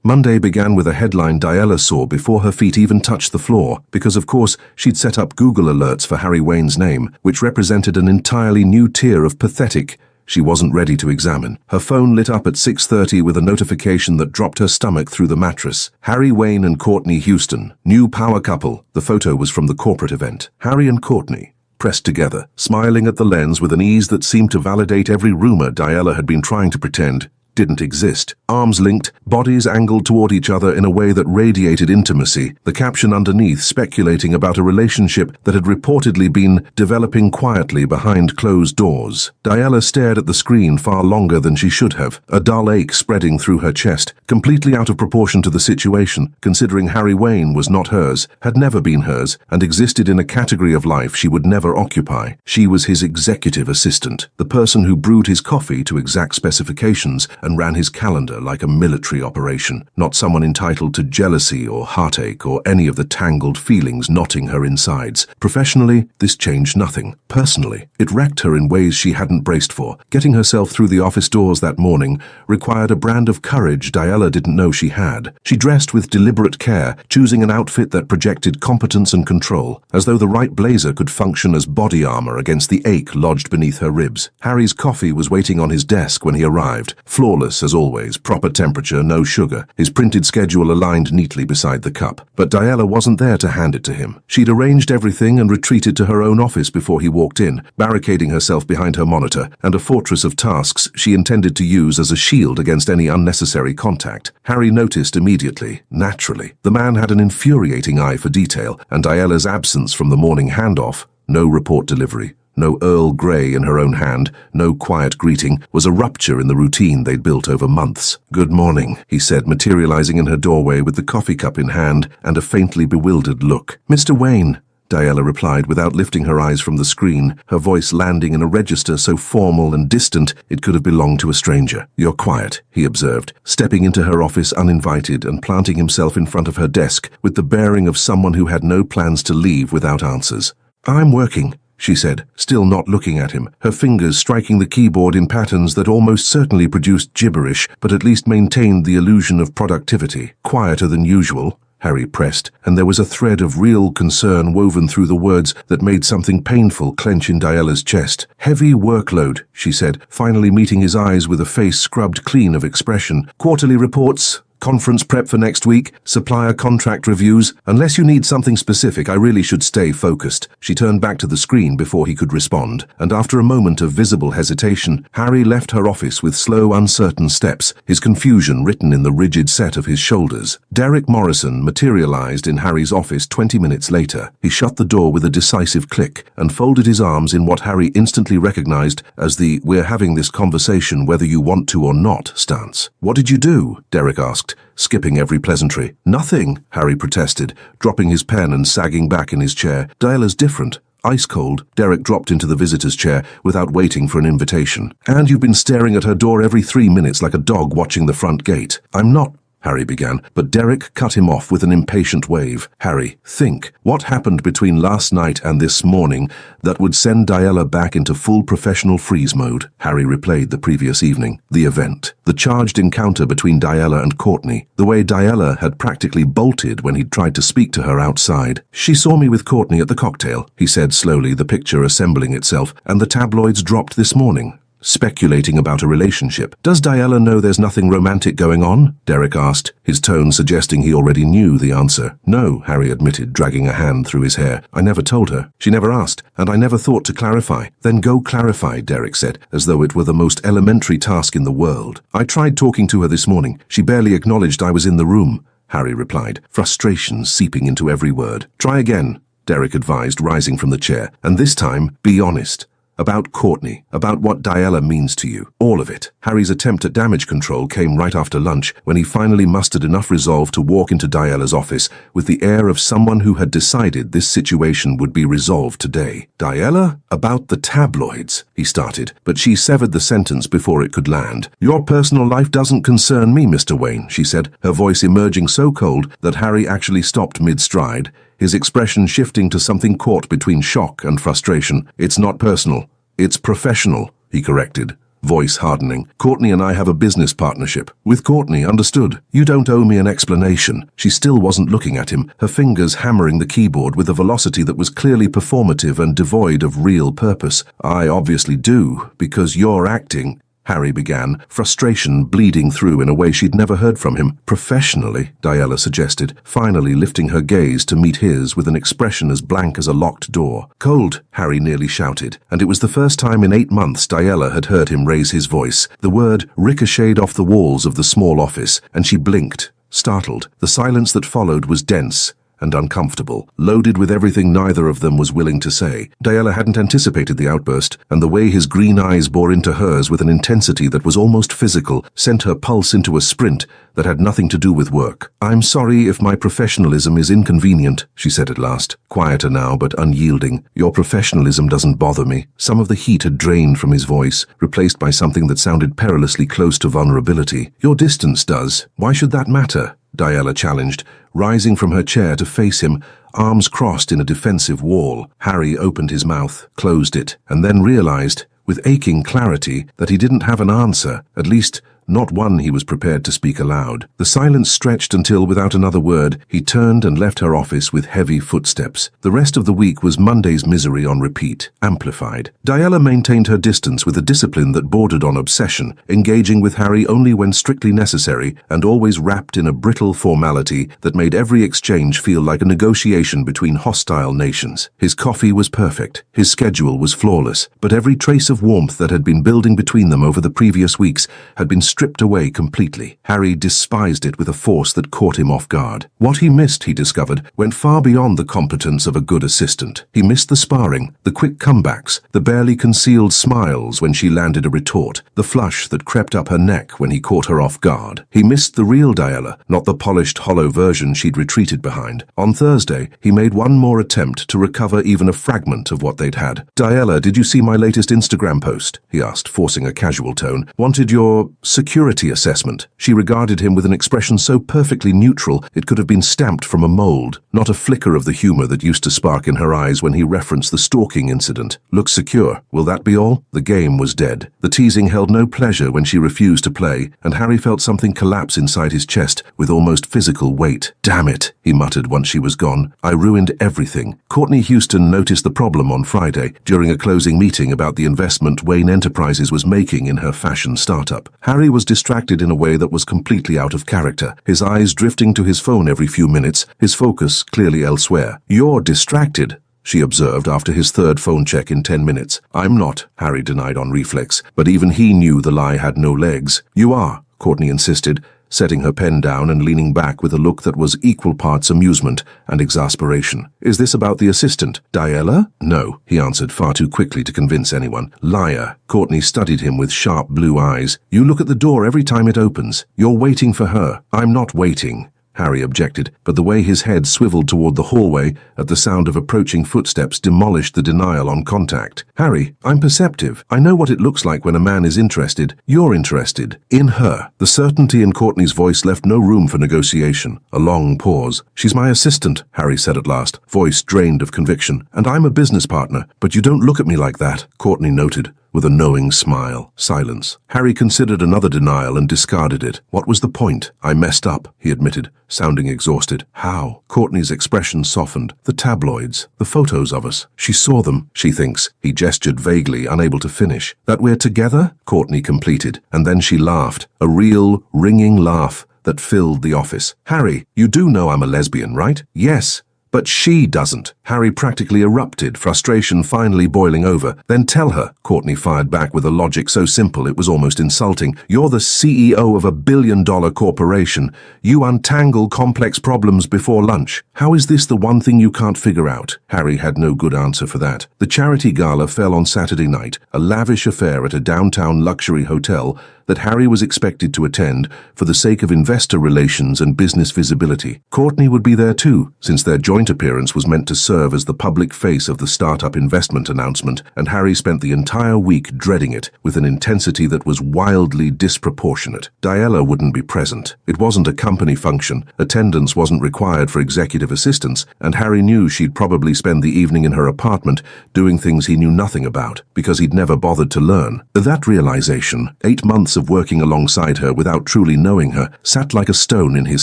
Monday began with a headline Diala saw before her feet even touched the floor, because of course she'd set up Google alerts for Harry Wayne's name, which represented an entirely new tier of pathetic she wasn't ready to examine. Her phone lit up at 6:30 with a notification that dropped her stomach through the mattress. Harry Wayne and Courtney Houston, new power couple. The photo was from the corporate event. Harry and Courtney, pressed together, smiling at the lens with an ease that seemed to validate every rumor Diala had been trying to pretend didn't exist. Arms linked, bodies angled toward each other in a way that radiated intimacy, the caption underneath speculating about a relationship that had reportedly been developing quietly behind closed doors. Diala stared at the screen far longer than she should have, a dull ache spreading through her chest, completely out of proportion to the situation, considering Harry Wayne was not hers, had never been hers, and existed in a category of life she would never occupy. She was his executive assistant, the person who brewed his coffee to exact specifications and ran his calendar like a military operation, not someone entitled to jealousy or heartache or any of the tangled feelings knotting her insides. Professionally, this changed nothing. Personally, it wrecked her in ways she hadn't braced for. Getting herself through the office doors that morning required a brand of courage Diala didn't know she had. She dressed with deliberate care, choosing an outfit that projected competence and control, as though the right blazer could function as body armor against the ache lodged beneath her ribs. Harry's coffee was waiting on his desk when he arrived, floored flawless as always, proper temperature, no sugar. His printed schedule aligned neatly beside the cup. But Diala wasn't there to hand it to him. She'd arranged everything and retreated to her own office before he walked in, barricading herself behind her monitor and a fortress of tasks she intended to use as a shield against any unnecessary contact. Harry noticed immediately, naturally. The man had an infuriating eye for detail, and Diala's absence from the morning handoff, no report delivery, no Earl Grey in her own hand, no quiet greeting, was a rupture in the routine they'd built over months. "Good morning," he said, materializing in her doorway with the coffee cup in hand and a faintly bewildered look. "Mr. Wayne," Diala replied without lifting her eyes from the screen, her voice landing in a register so formal and distant it could have belonged to a stranger. "You're quiet," he observed, stepping into her office uninvited and planting himself in front of her desk with the bearing of someone who had no plans to leave without answers. "I'm working," she said, still not looking at him, her fingers striking the keyboard in patterns that almost certainly produced gibberish, but at least maintained the illusion of productivity. "Quieter than usual," Harry pressed, and there was a thread of real concern woven through the words that made something painful clench in Diala's chest. "Heavy workload," she said, finally meeting his eyes with a face scrubbed clean of expression. "Quarterly reports, conference prep for next week, supplier contract reviews. Unless you need something specific, I really should stay focused." She turned back to the screen before he could respond, and after a moment of visible hesitation, Harry left her office with slow, uncertain steps, his confusion written in the rigid set of his shoulders. Derek Morrison materialized in Harry's office 20 minutes later. He shut the door with a decisive click and folded his arms in what Harry instantly recognized as the "we're having this conversation whether you want to or not" stance. "What did you do?" Derek asked, skipping every pleasantry. "Nothing," Harry protested, dropping his pen and sagging back in his chair. "Diala's different. Ice cold." Derek dropped into the visitor's chair without waiting for an invitation. "And you've been staring at her door every 3 minutes like a dog watching the front gate." "I'm not," Harry began, but Derek cut him off with an impatient wave. "Harry, think. What happened between last night and this morning that would send Diala back into full professional freeze mode?" Harry replayed the previous evening. The event. The charged encounter between Diala and Courtney. The way Diala had practically bolted when he'd tried to speak to her outside. "She saw me with Courtney at the cocktail," he said slowly, the picture assembling itself, "and the tabloids dropped this morning. Speculating about a relationship. Does Diala know there's nothing romantic going on?" Derek asked, his tone suggesting he already knew the answer. "No," Harry admitted, dragging a hand through his hair. "I never told her. She never asked, and I never thought to clarify." "Then go clarify," Derek said, as though it were the most elementary task in the world. "I tried talking to her this morning. She barely acknowledged I was in the room," Harry replied, frustration seeping into every word. "Try again," Derek advised, rising from the chair, "and this time, be honest. About Courtney, about what Diala means to you. All of it." Harry's attempt at damage control came right after lunch, when he finally mustered enough resolve to walk into Diala's office with the air of someone who had decided this situation would be resolved today. "Diala? About the tabloids," he started, but she severed the sentence before it could land. "Your personal life doesn't concern me, Mr. Wayne," she said, her voice emerging so cold that Harry actually stopped mid-stride, his expression shifting to something caught between shock and frustration. "It's not personal. It's professional," he corrected, voice hardening. "Courtney and I have a business partnership." "With Courtney, understood. You don't owe me an explanation." She still wasn't looking at him, her fingers hammering the keyboard with a velocity that was clearly performative and devoid of real purpose. "I obviously do, because you're acting," Harry began, frustration bleeding through in a way she'd never heard from him. "Professionally," Diala suggested, finally lifting her gaze to meet his with an expression as blank as a locked door. "Cold," Harry nearly shouted, and it was the first time in 8 months Diala had heard him raise his voice. The word ricocheted off the walls of the small office, and she blinked, startled. The silence that followed was dense and uncomfortable, loaded with everything neither of them was willing to say. Diala hadn't anticipated the outburst, and the way his green eyes bore into hers with an intensity that was almost physical sent her pulse into a sprint that had nothing to do with work. "I'm sorry if my professionalism is inconvenient," she said at last, quieter now but unyielding. "Your professionalism doesn't bother me." Some of the heat had drained from his voice, replaced by something that sounded perilously close to vulnerability. "Your distance does. Why should that matter?" Diala challenged, rising from her chair to face him, arms crossed in a defensive wall. Harry opened his mouth, closed it, and then realized, with aching clarity, that he didn't have an answer, at least not one he was prepared to speak aloud. The silence stretched until, without another word, he turned and left her office with heavy footsteps. The rest of the week was Monday's misery on repeat, amplified. Diella maintained her distance with a discipline that bordered on obsession, engaging with Harry only when strictly necessary and always wrapped in a brittle formality that made every exchange feel like a negotiation between hostile nations. His coffee was perfect, his schedule was flawless, but every trace of warmth that had been building between them over the previous weeks had been stripped away completely. Harry despised it with a force that caught him off guard. What he missed, he discovered, went far beyond the competence of a good assistant. He missed the sparring, the quick comebacks, the barely concealed smiles when she landed a retort, the flush that crept up her neck when he caught her off guard. He missed the real Diella, not the polished, hollow version she'd retreated behind. On Thursday, he made one more attempt to recover even a fragment of what they'd had. "Diella, did you see my latest Instagram post?" he asked, forcing a casual tone. "Wanted your security assessment." She regarded him with an expression so perfectly neutral it could have been stamped from a mold, not a flicker of the humor that used to spark in her eyes when he referenced the stalking incident. "Looks secure. Will that be all?" The game was dead. The teasing held no pleasure when she refused to play, and Harry felt something collapse inside his chest with almost physical weight. "Damn it," he muttered once she was gone. "I ruined everything." Courtney Houston noticed the problem on Friday during a closing meeting about the investment Wayne Enterprises was making in her fashion startup. Harry was distracted in a way that was completely out of character, his eyes drifting to his phone every few minutes, his focus clearly elsewhere. "You're distracted," she observed after his third phone check in 10 minutes. "I'm not," Harry denied on reflex, but even he knew the lie had no legs. "You are," Courtney insisted, setting her pen down and leaning back with a look that was equal parts amusement and exasperation. "Is this about the assistant, Diella?" "No," he answered far too quickly to convince anyone. "Liar." Courtney studied him with sharp blue eyes. "You look at the door every time it opens. You're waiting for her." "I'm not waiting," Harry objected, but the way his head swiveled toward the hallway at the sound of approaching footsteps demolished the denial on contact. "Harry, I'm perceptive. I know what it looks like when a man is interested. You're interested. In her." The certainty in Courtney's voice left no room for negotiation. A long pause. "She's my assistant," Harry said at last, voice drained of conviction. "And I'm a business partner. But you don't look at me like that," Courtney noted, with a knowing smile. Silence. Harry considered another denial and discarded it. What was the point? "I messed up," he admitted, sounding exhausted. "How?" Courtney's expression softened. "The tabloids, the photos of us. She saw them, she thinks." He gestured vaguely, unable to finish. "That we're together?" Courtney completed, and then she laughed, a real, ringing laugh that filled the office. "Harry, you do know I'm a lesbian, right?" "Yes. But she doesn't." Harry practically erupted, frustration finally boiling over. "Then tell her," Courtney fired back with a logic so simple it was almost insulting. "You're the CEO of a billion-dollar corporation. You untangle complex problems before lunch. How is this the one thing you can't figure out?" Harry had no good answer for that. The charity gala fell on Saturday night, a lavish affair at a downtown luxury hotel that Harry was expected to attend for the sake of investor relations and business visibility. Courtney would be there too, since their joint appearance was meant to serve as the public face of the startup investment announcement, and Harry spent the entire week dreading it with an intensity that was wildly disproportionate. Diella wouldn't be present. It wasn't a company function, attendance wasn't required for executive assistants, and Harry knew she'd probably spend the evening in her apartment doing things he knew nothing about, because he'd never bothered to learn. That realization, 8 months of working alongside her without truly knowing her, sat like a stone in his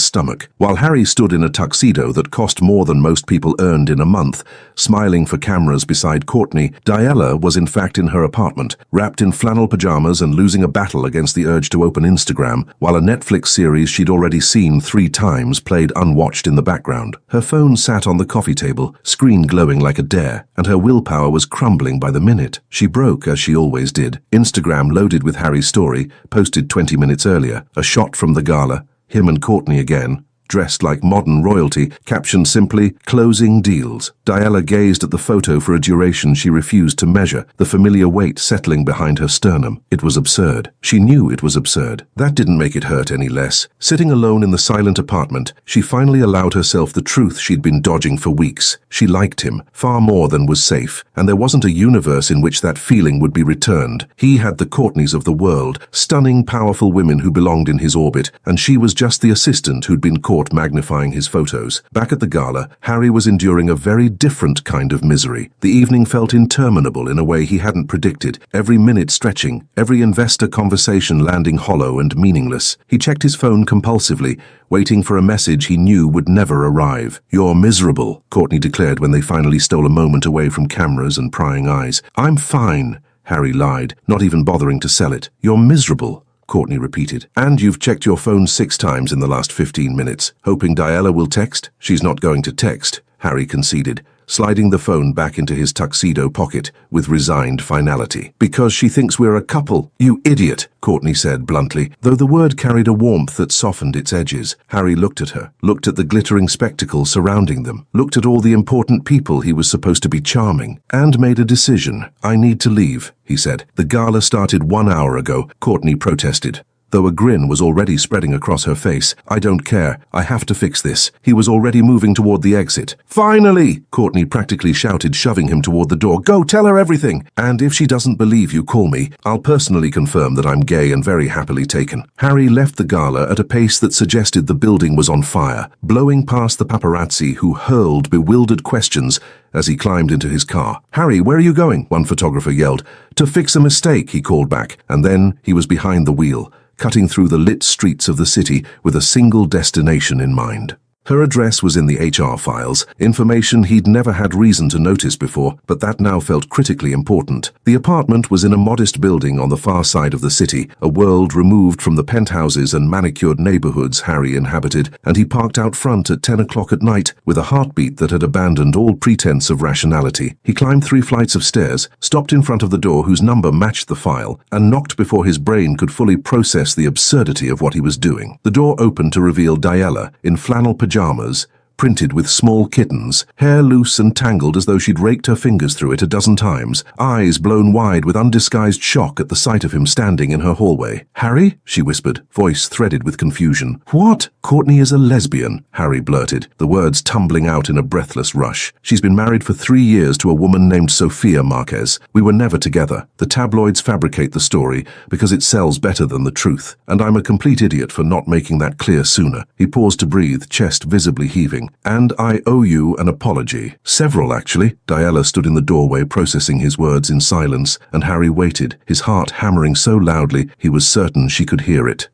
stomach. While Harry stood in a tuxedo that cost more than most people earned in a month, smiling for cameras beside Courtney, Diella was in fact in her apartment, wrapped in flannel pajamas and losing a battle against the urge to open Instagram, while a Netflix series she'd already seen 3 times played unwatched in the background. Her phone sat on the coffee table, screen glowing like a dare, and her willpower was crumbling by the minute. She broke, as she always did. Instagram loaded with Harry's story, posted 20 minutes earlier, a shot from the gala, him and Courtney again, dressed like modern royalty, captioned simply, "Closing deals." Diella gazed at the photo for a duration she refused to measure, the familiar weight settling behind her sternum. It was absurd. She knew it was absurd. That didn't make it hurt any less. Sitting alone in the silent apartment, she finally allowed herself the truth she'd been dodging for weeks. She liked him, far more than was safe, and there wasn't a universe in which that feeling would be returned. He had the Courtneys of the world, stunning, powerful women who belonged in his orbit, and she was just the assistant who'd been caught thought magnifying his photos. Back at the gala, Harry was enduring a very different kind of misery. The evening felt interminable in a way he hadn't predicted, every minute stretching, every investor conversation landing hollow and meaningless. He checked his phone compulsively, waiting for a message he knew would never arrive. "You're miserable," Courtney declared when they finally stole a moment away from cameras and prying eyes. "I'm fine," Harry lied, not even bothering to sell it. "You're miserable," Courtney repeated. "And you've checked your phone 6 times in the last 15 minutes, hoping Diala will text?" "She's not going to text," Harry conceded, sliding the phone back into his tuxedo pocket with resigned finality. "Because she thinks we're a couple, you idiot," Courtney said bluntly, though the word carried a warmth that softened its edges. Harry looked at her, looked at the glittering spectacle surrounding them, looked at all the important people he was supposed to be charming, and made a decision. "I need to leave," he said. "The gala started 1 hour ago," Courtney protested, though a grin was already spreading across her face. "I don't care. I have to fix this." He was already moving toward the exit. "Finally!" Courtney practically shouted, shoving him toward the door. "Go tell her everything! And if she doesn't believe you, call me. I'll personally confirm that I'm gay and very happily taken." Harry left the gala at a pace that suggested the building was on fire, blowing past the paparazzi who hurled bewildered questions as he climbed into his car. "Harry, where are you going?" one photographer yelled. "To fix a mistake," he called back, and then he was behind the wheel, cutting through the lit streets of the city with a single destination in mind. Her address was in the HR files, information he'd never had reason to notice before, but that now felt critically important. The apartment was in a modest building on the far side of the city, a world removed from the penthouses and manicured neighborhoods Harry inhabited, and he parked out front at 10 o'clock at night with a heartbeat that had abandoned all pretense of rationality. He climbed 3 flights of stairs, stopped in front of the door whose number matched the file, and knocked before his brain could fully process the absurdity of what he was doing. The door opened to reveal Diala in flannel pajamas, printed with small kittens, hair loose and tangled as though she'd raked her fingers through it a dozen times, eyes blown wide with undisguised shock at the sight of him standing in her hallway. "Harry?" she whispered, voice threaded with confusion. "What?" "Courtney is a lesbian," Harry blurted, the words tumbling out in a breathless rush. "She's been married for 3 years to a woman named Sophia Marquez. We were never together. The tabloids fabricate the story because it sells better than the truth, and I'm a complete idiot for not making that clear sooner." He paused to breathe, chest visibly heaving. "And I owe you an apology." "Several, actually." Diala stood in the doorway processing his words in silence, and Harry waited, his heart hammering so loudly he was certain she could hear it.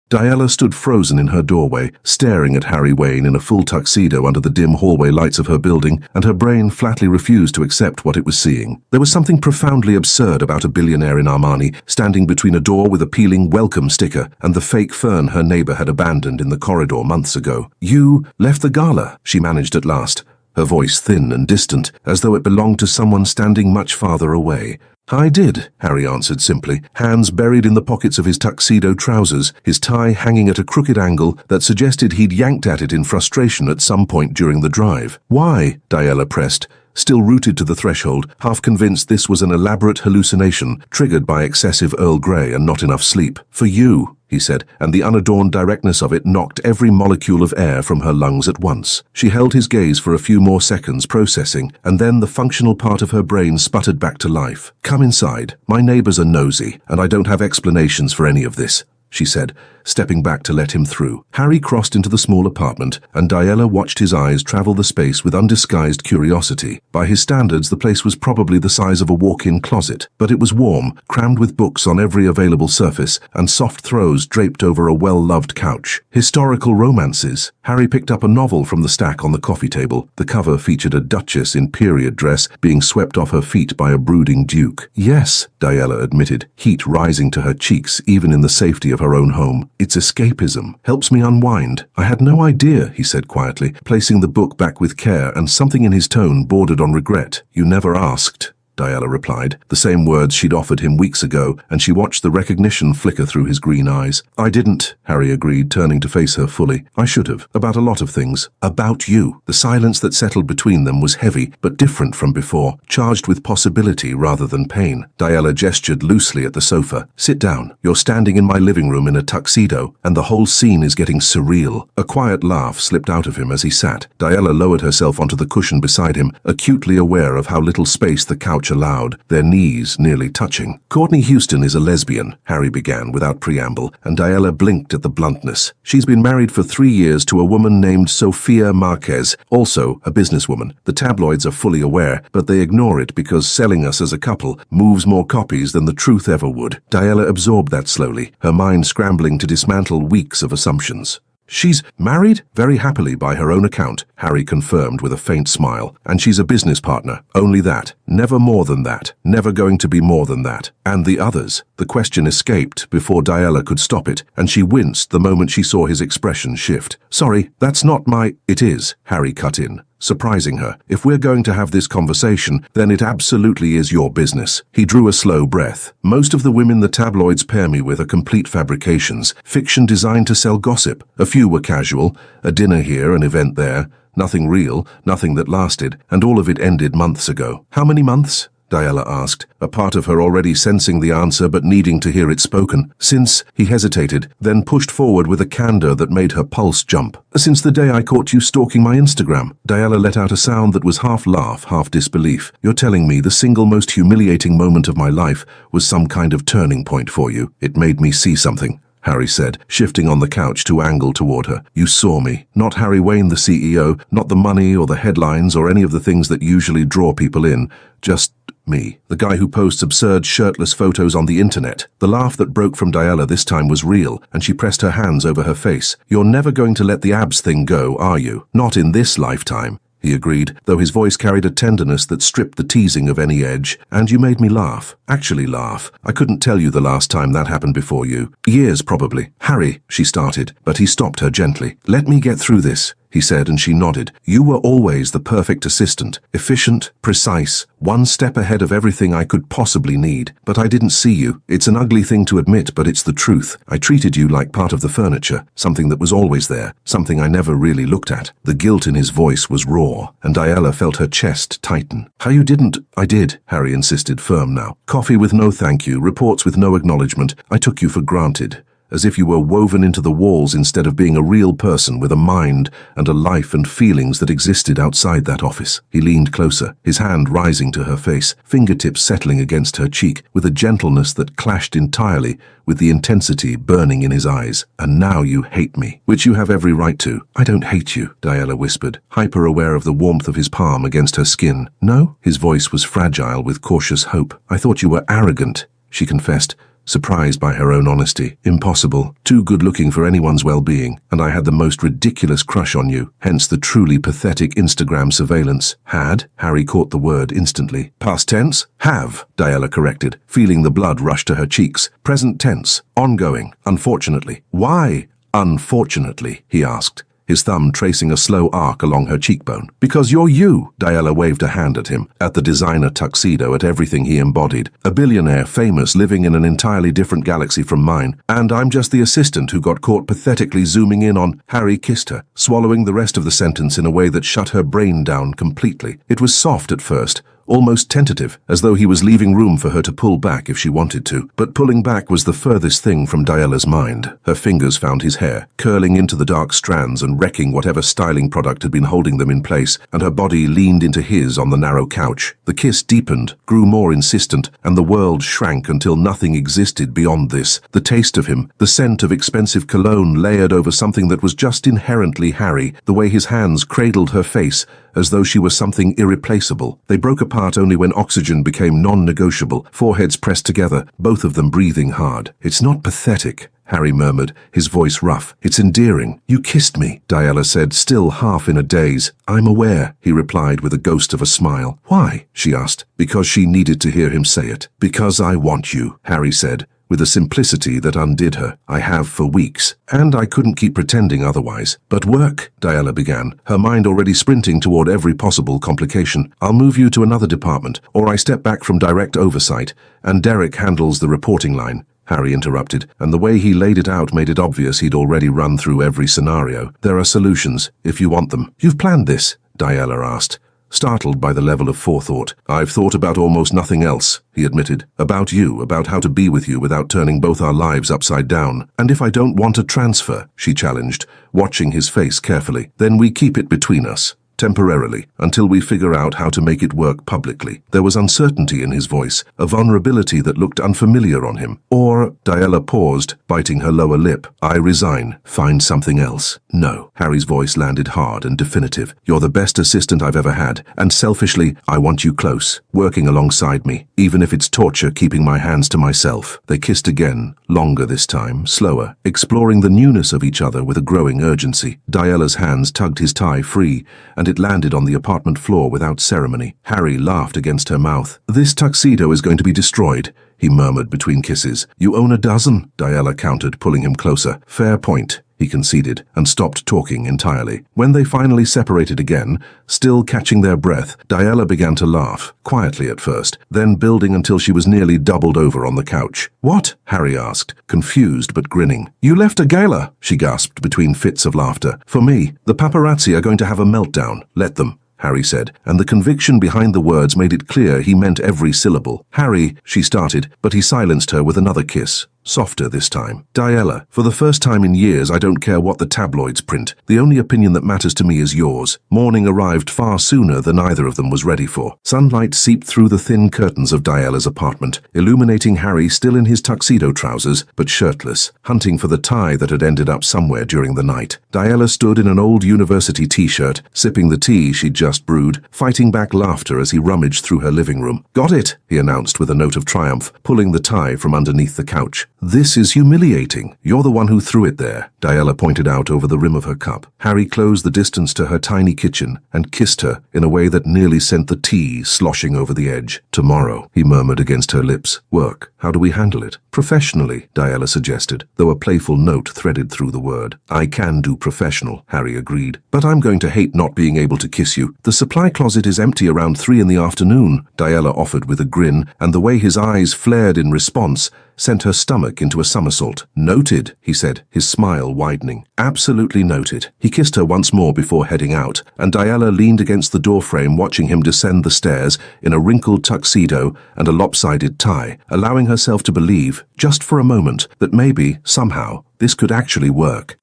Diala stood frozen in her doorway, staring at Harry Wayne in a full tuxedo under the dim hallway lights of her building, and her brain flatly refused to accept what it was seeing. There was something profoundly absurd about a billionaire in Armani standing between a door with a peeling welcome sticker and the fake fern her neighbor had abandoned in the corridor months ago. "You left the gala," she managed at last, her voice thin and distant, as though it belonged to someone standing much farther away. "I did," Harry answered simply, hands buried in the pockets of his tuxedo trousers, his tie hanging at a crooked angle that suggested he'd yanked at it in frustration at some point during the drive. "Why?" Diala pressed, still rooted to the threshold, half convinced this was an elaborate hallucination triggered by excessive Earl Grey and not enough sleep. "For you," he said, and the unadorned directness of it knocked every molecule of air from her lungs at once. She held his gaze for a few more seconds, processing, and then the functional part of her brain sputtered back to life. "Come inside. My neighbors are nosy, and I don't have explanations for any of this," she said, stepping back to let him through. Harry crossed into the small apartment, and Diala watched his eyes travel the space with undisguised curiosity. By his standards, the place was probably the size of a walk-in closet, but it was warm, crammed with books on every available surface, and soft throws draped over a well-loved couch. Historical romances. Harry picked up a novel from the stack on the coffee table. The cover featured a duchess in period dress being swept off her feet by a brooding duke. "Yes," Diala admitted, heat rising to her cheeks even in the safety of her own home. "It's escapism. Helps me unwind." "I had no idea," he said quietly, placing the book back with care, and something in his tone bordered on regret. "You never asked," Diala replied, the same words she'd offered him weeks ago, and she watched the recognition flicker through his green eyes. "I didn't," Harry agreed, turning to face her fully. "I should have. About a lot of things. About you." The silence that settled between them was heavy, but different from before, charged with possibility rather than pain. Diala gestured loosely at the sofa. "Sit down. You're standing in my living room in a tuxedo, and the whole scene is getting surreal." A quiet laugh slipped out of him as he sat. Diala lowered herself onto the cushion beside him, acutely aware of how little space the couch couch aloud, their knees nearly touching. Courtney Houston is a lesbian, Harry began without preamble, and Diala blinked at the bluntness. She's been married for 3 years to a woman named Sofia Marquez, also a businesswoman. The tabloids are fully aware, but they ignore it because selling us as a couple moves more copies than the truth ever would. Diala absorbed that slowly, her mind scrambling to dismantle weeks of assumptions. She's married? Very happily by her own account, Harry confirmed with a faint smile. And she's a business partner. Only that. Never more than that. Never going to be more than that. And the others? The question escaped before Diala could stop it, and she winced the moment she saw his expression shift. Sorry, that's not my... It is, Harry cut in, surprising her. If we're going to have this conversation, then it absolutely is your business. He drew a slow breath. Most of the women the tabloids pair me with are complete fabrications, fiction designed to sell gossip. A few were casual, a dinner here, an event there. Nothing real, nothing that lasted, and all of it ended months ago. How many months? Diala asked, a part of her already sensing the answer but needing to hear it spoken. Since, he hesitated, then pushed forward with a candor that made her pulse jump. Since the day I caught you stalking my Instagram. Diala let out a sound that was half laugh, half disbelief. You're telling me the single most humiliating moment of my life was some kind of turning point for you. It made me see something, Harry said, shifting on the couch to angle toward her. You saw me. Not Harry Wayne, the CEO, not the money or the headlines or any of the things that usually draw people in. Just me. The guy who posts absurd shirtless photos on the internet. The laugh that broke from Diala this time was real, and she pressed her hands over her face. You're never going to let the abs thing go, are you? Not in this lifetime, he agreed, though his voice carried a tenderness that stripped the teasing of any edge. And you made me laugh. Actually laugh. I couldn't tell you the last time that happened before you. Years, probably. Harry, she started, but he stopped her gently. Let me get through this, he said, and she nodded. You were always the perfect assistant. Efficient, precise, one step ahead of everything I could possibly need. But I didn't see you. It's an ugly thing to admit, but it's the truth. I treated you like part of the furniture, something that was always there, something I never really looked at. The guilt in his voice was raw, and Diala felt her chest tighten. How you didn't? I did, Harry insisted, firm now. Coffee with no thank you, reports with no acknowledgement. I took you for granted. As if you were woven into the walls instead of being a real person with a mind and a life and feelings that existed outside that office. He leaned closer, his hand rising to her face, fingertips settling against her cheek, with a gentleness that clashed entirely with the intensity burning in his eyes. And now you hate me, which you have every right to. I don't hate you, Diala whispered, hyper-aware of the warmth of his palm against her skin. No? His voice was fragile with cautious hope. I thought you were arrogant, she confessed, surprised by her own honesty. Impossible. Too good-looking for anyone's well-being. And I had the most ridiculous crush on you, hence the truly pathetic Instagram surveillance. Had? Harry caught the word instantly. Past tense? Have, Diala corrected, feeling the blood rush to her cheeks. Present tense. Ongoing. Unfortunately. Why? Unfortunately, he asked, his thumb tracing a slow arc along her cheekbone. Because you're you, Diala waved a hand at him, at the designer tuxedo, at everything he embodied. A billionaire, famous, living in an entirely different galaxy from mine. And I'm just the assistant who got caught pathetically zooming in on. Harry kissed her, swallowing the rest of the sentence in a way that shut her brain down completely. It was soft at first, almost tentative, as though he was leaving room for her to pull back if she wanted to. But pulling back was the furthest thing from Diala's mind. Her fingers found his hair, curling into the dark strands and wrecking whatever styling product had been holding them in place, and her body leaned into his on the narrow couch. The kiss deepened, grew more insistent, and the world shrank until nothing existed beyond this. The taste of him, the scent of expensive cologne layered over something that was just inherently Harry, the way his hands cradled her face, as though she was something irreplaceable. They broke apart only when oxygen became non-negotiable, foreheads pressed together, both of them breathing hard. It's not pathetic, Harry murmured, his voice rough. It's endearing. You kissed me, Diala said, still half in a daze. I'm aware, he replied with a ghost of a smile. Why? She asked. Because she needed to hear him say it. Because I want you, Harry said, with a simplicity that undid her. I have for weeks, and I couldn't keep pretending otherwise. But work, Diala began, her mind already sprinting toward every possible complication. I'll move you to another department, or I step back from direct oversight, and Derek handles the reporting line. Harry interrupted, and the way he laid it out made it obvious he'd already run through every scenario. There are solutions, if you want them. You've planned this? Diala asked, startled by the level of forethought. I've thought about almost nothing else, he admitted. About you, about how to be with you without turning both our lives upside down. And if I don't want a transfer, she challenged, watching his face carefully, then we keep it between us. Temporarily, until we figure out how to make it work publicly. There was uncertainty in his voice, a vulnerability that looked unfamiliar on him. Or, Diella paused, biting her lower lip. I resign. Find something else. No. Harry's voice landed hard and definitive. You're the best assistant I've ever had, and selfishly, I want you close, working alongside me, even if it's torture keeping my hands to myself. They kissed again, longer this time, slower, exploring the newness of each other with a growing urgency. Diella's hands tugged his tie free, and it landed on the apartment floor without ceremony. Harry laughed against her mouth. This tuxedo is going to be destroyed, he murmured between kisses. You own a dozen, Diella countered, pulling him closer. Fair point, he conceded, and stopped talking entirely. When they finally separated again, still catching their breath, Diella began to laugh, quietly at first, then building until she was nearly doubled over on the couch. What? Harry asked, confused but grinning. You left a gala, she gasped between fits of laughter. For me, the paparazzi are going to have a meltdown. Let them, Harry said, and the conviction behind the words made it clear he meant every syllable. Harry, she started, but he silenced her with another kiss. Softer this time. Diella, for the first time in years I don't care what the tabloids print. The only opinion that matters to me is yours. Morning arrived far sooner than either of them was ready for. Sunlight seeped through the thin curtains of Diella's apartment, illuminating Harry still in his tuxedo trousers, but shirtless, hunting for the tie that had ended up somewhere during the night. Diella stood in an old university t-shirt, sipping the tea she'd just brewed, fighting back laughter as he rummaged through her living room. Got it, he announced with a note of triumph, pulling the tie from underneath the couch. This is humiliating. You're the one who threw it there, Diella pointed out over the rim of her cup. Harry closed the distance to her tiny kitchen and kissed her in a way that nearly sent the tea sloshing over the edge. Tomorrow, he murmured against her lips. Work. How do we handle it? Professionally, Diella suggested, though a playful note threaded through the word. I can do professional, Harry agreed. But I'm going to hate not being able to kiss you. The supply closet is empty around 3 in the afternoon, Diella offered with a grin, and the way his eyes flared in response sent her stomach into a somersault. Noted, he said, his smile widening. Absolutely noted. He kissed her once more before heading out, and Diella leaned against the doorframe watching him descend the stairs in a wrinkled tuxedo and a lopsided tie, allowing herself to believe, just for a moment, that maybe, somehow, this could actually work.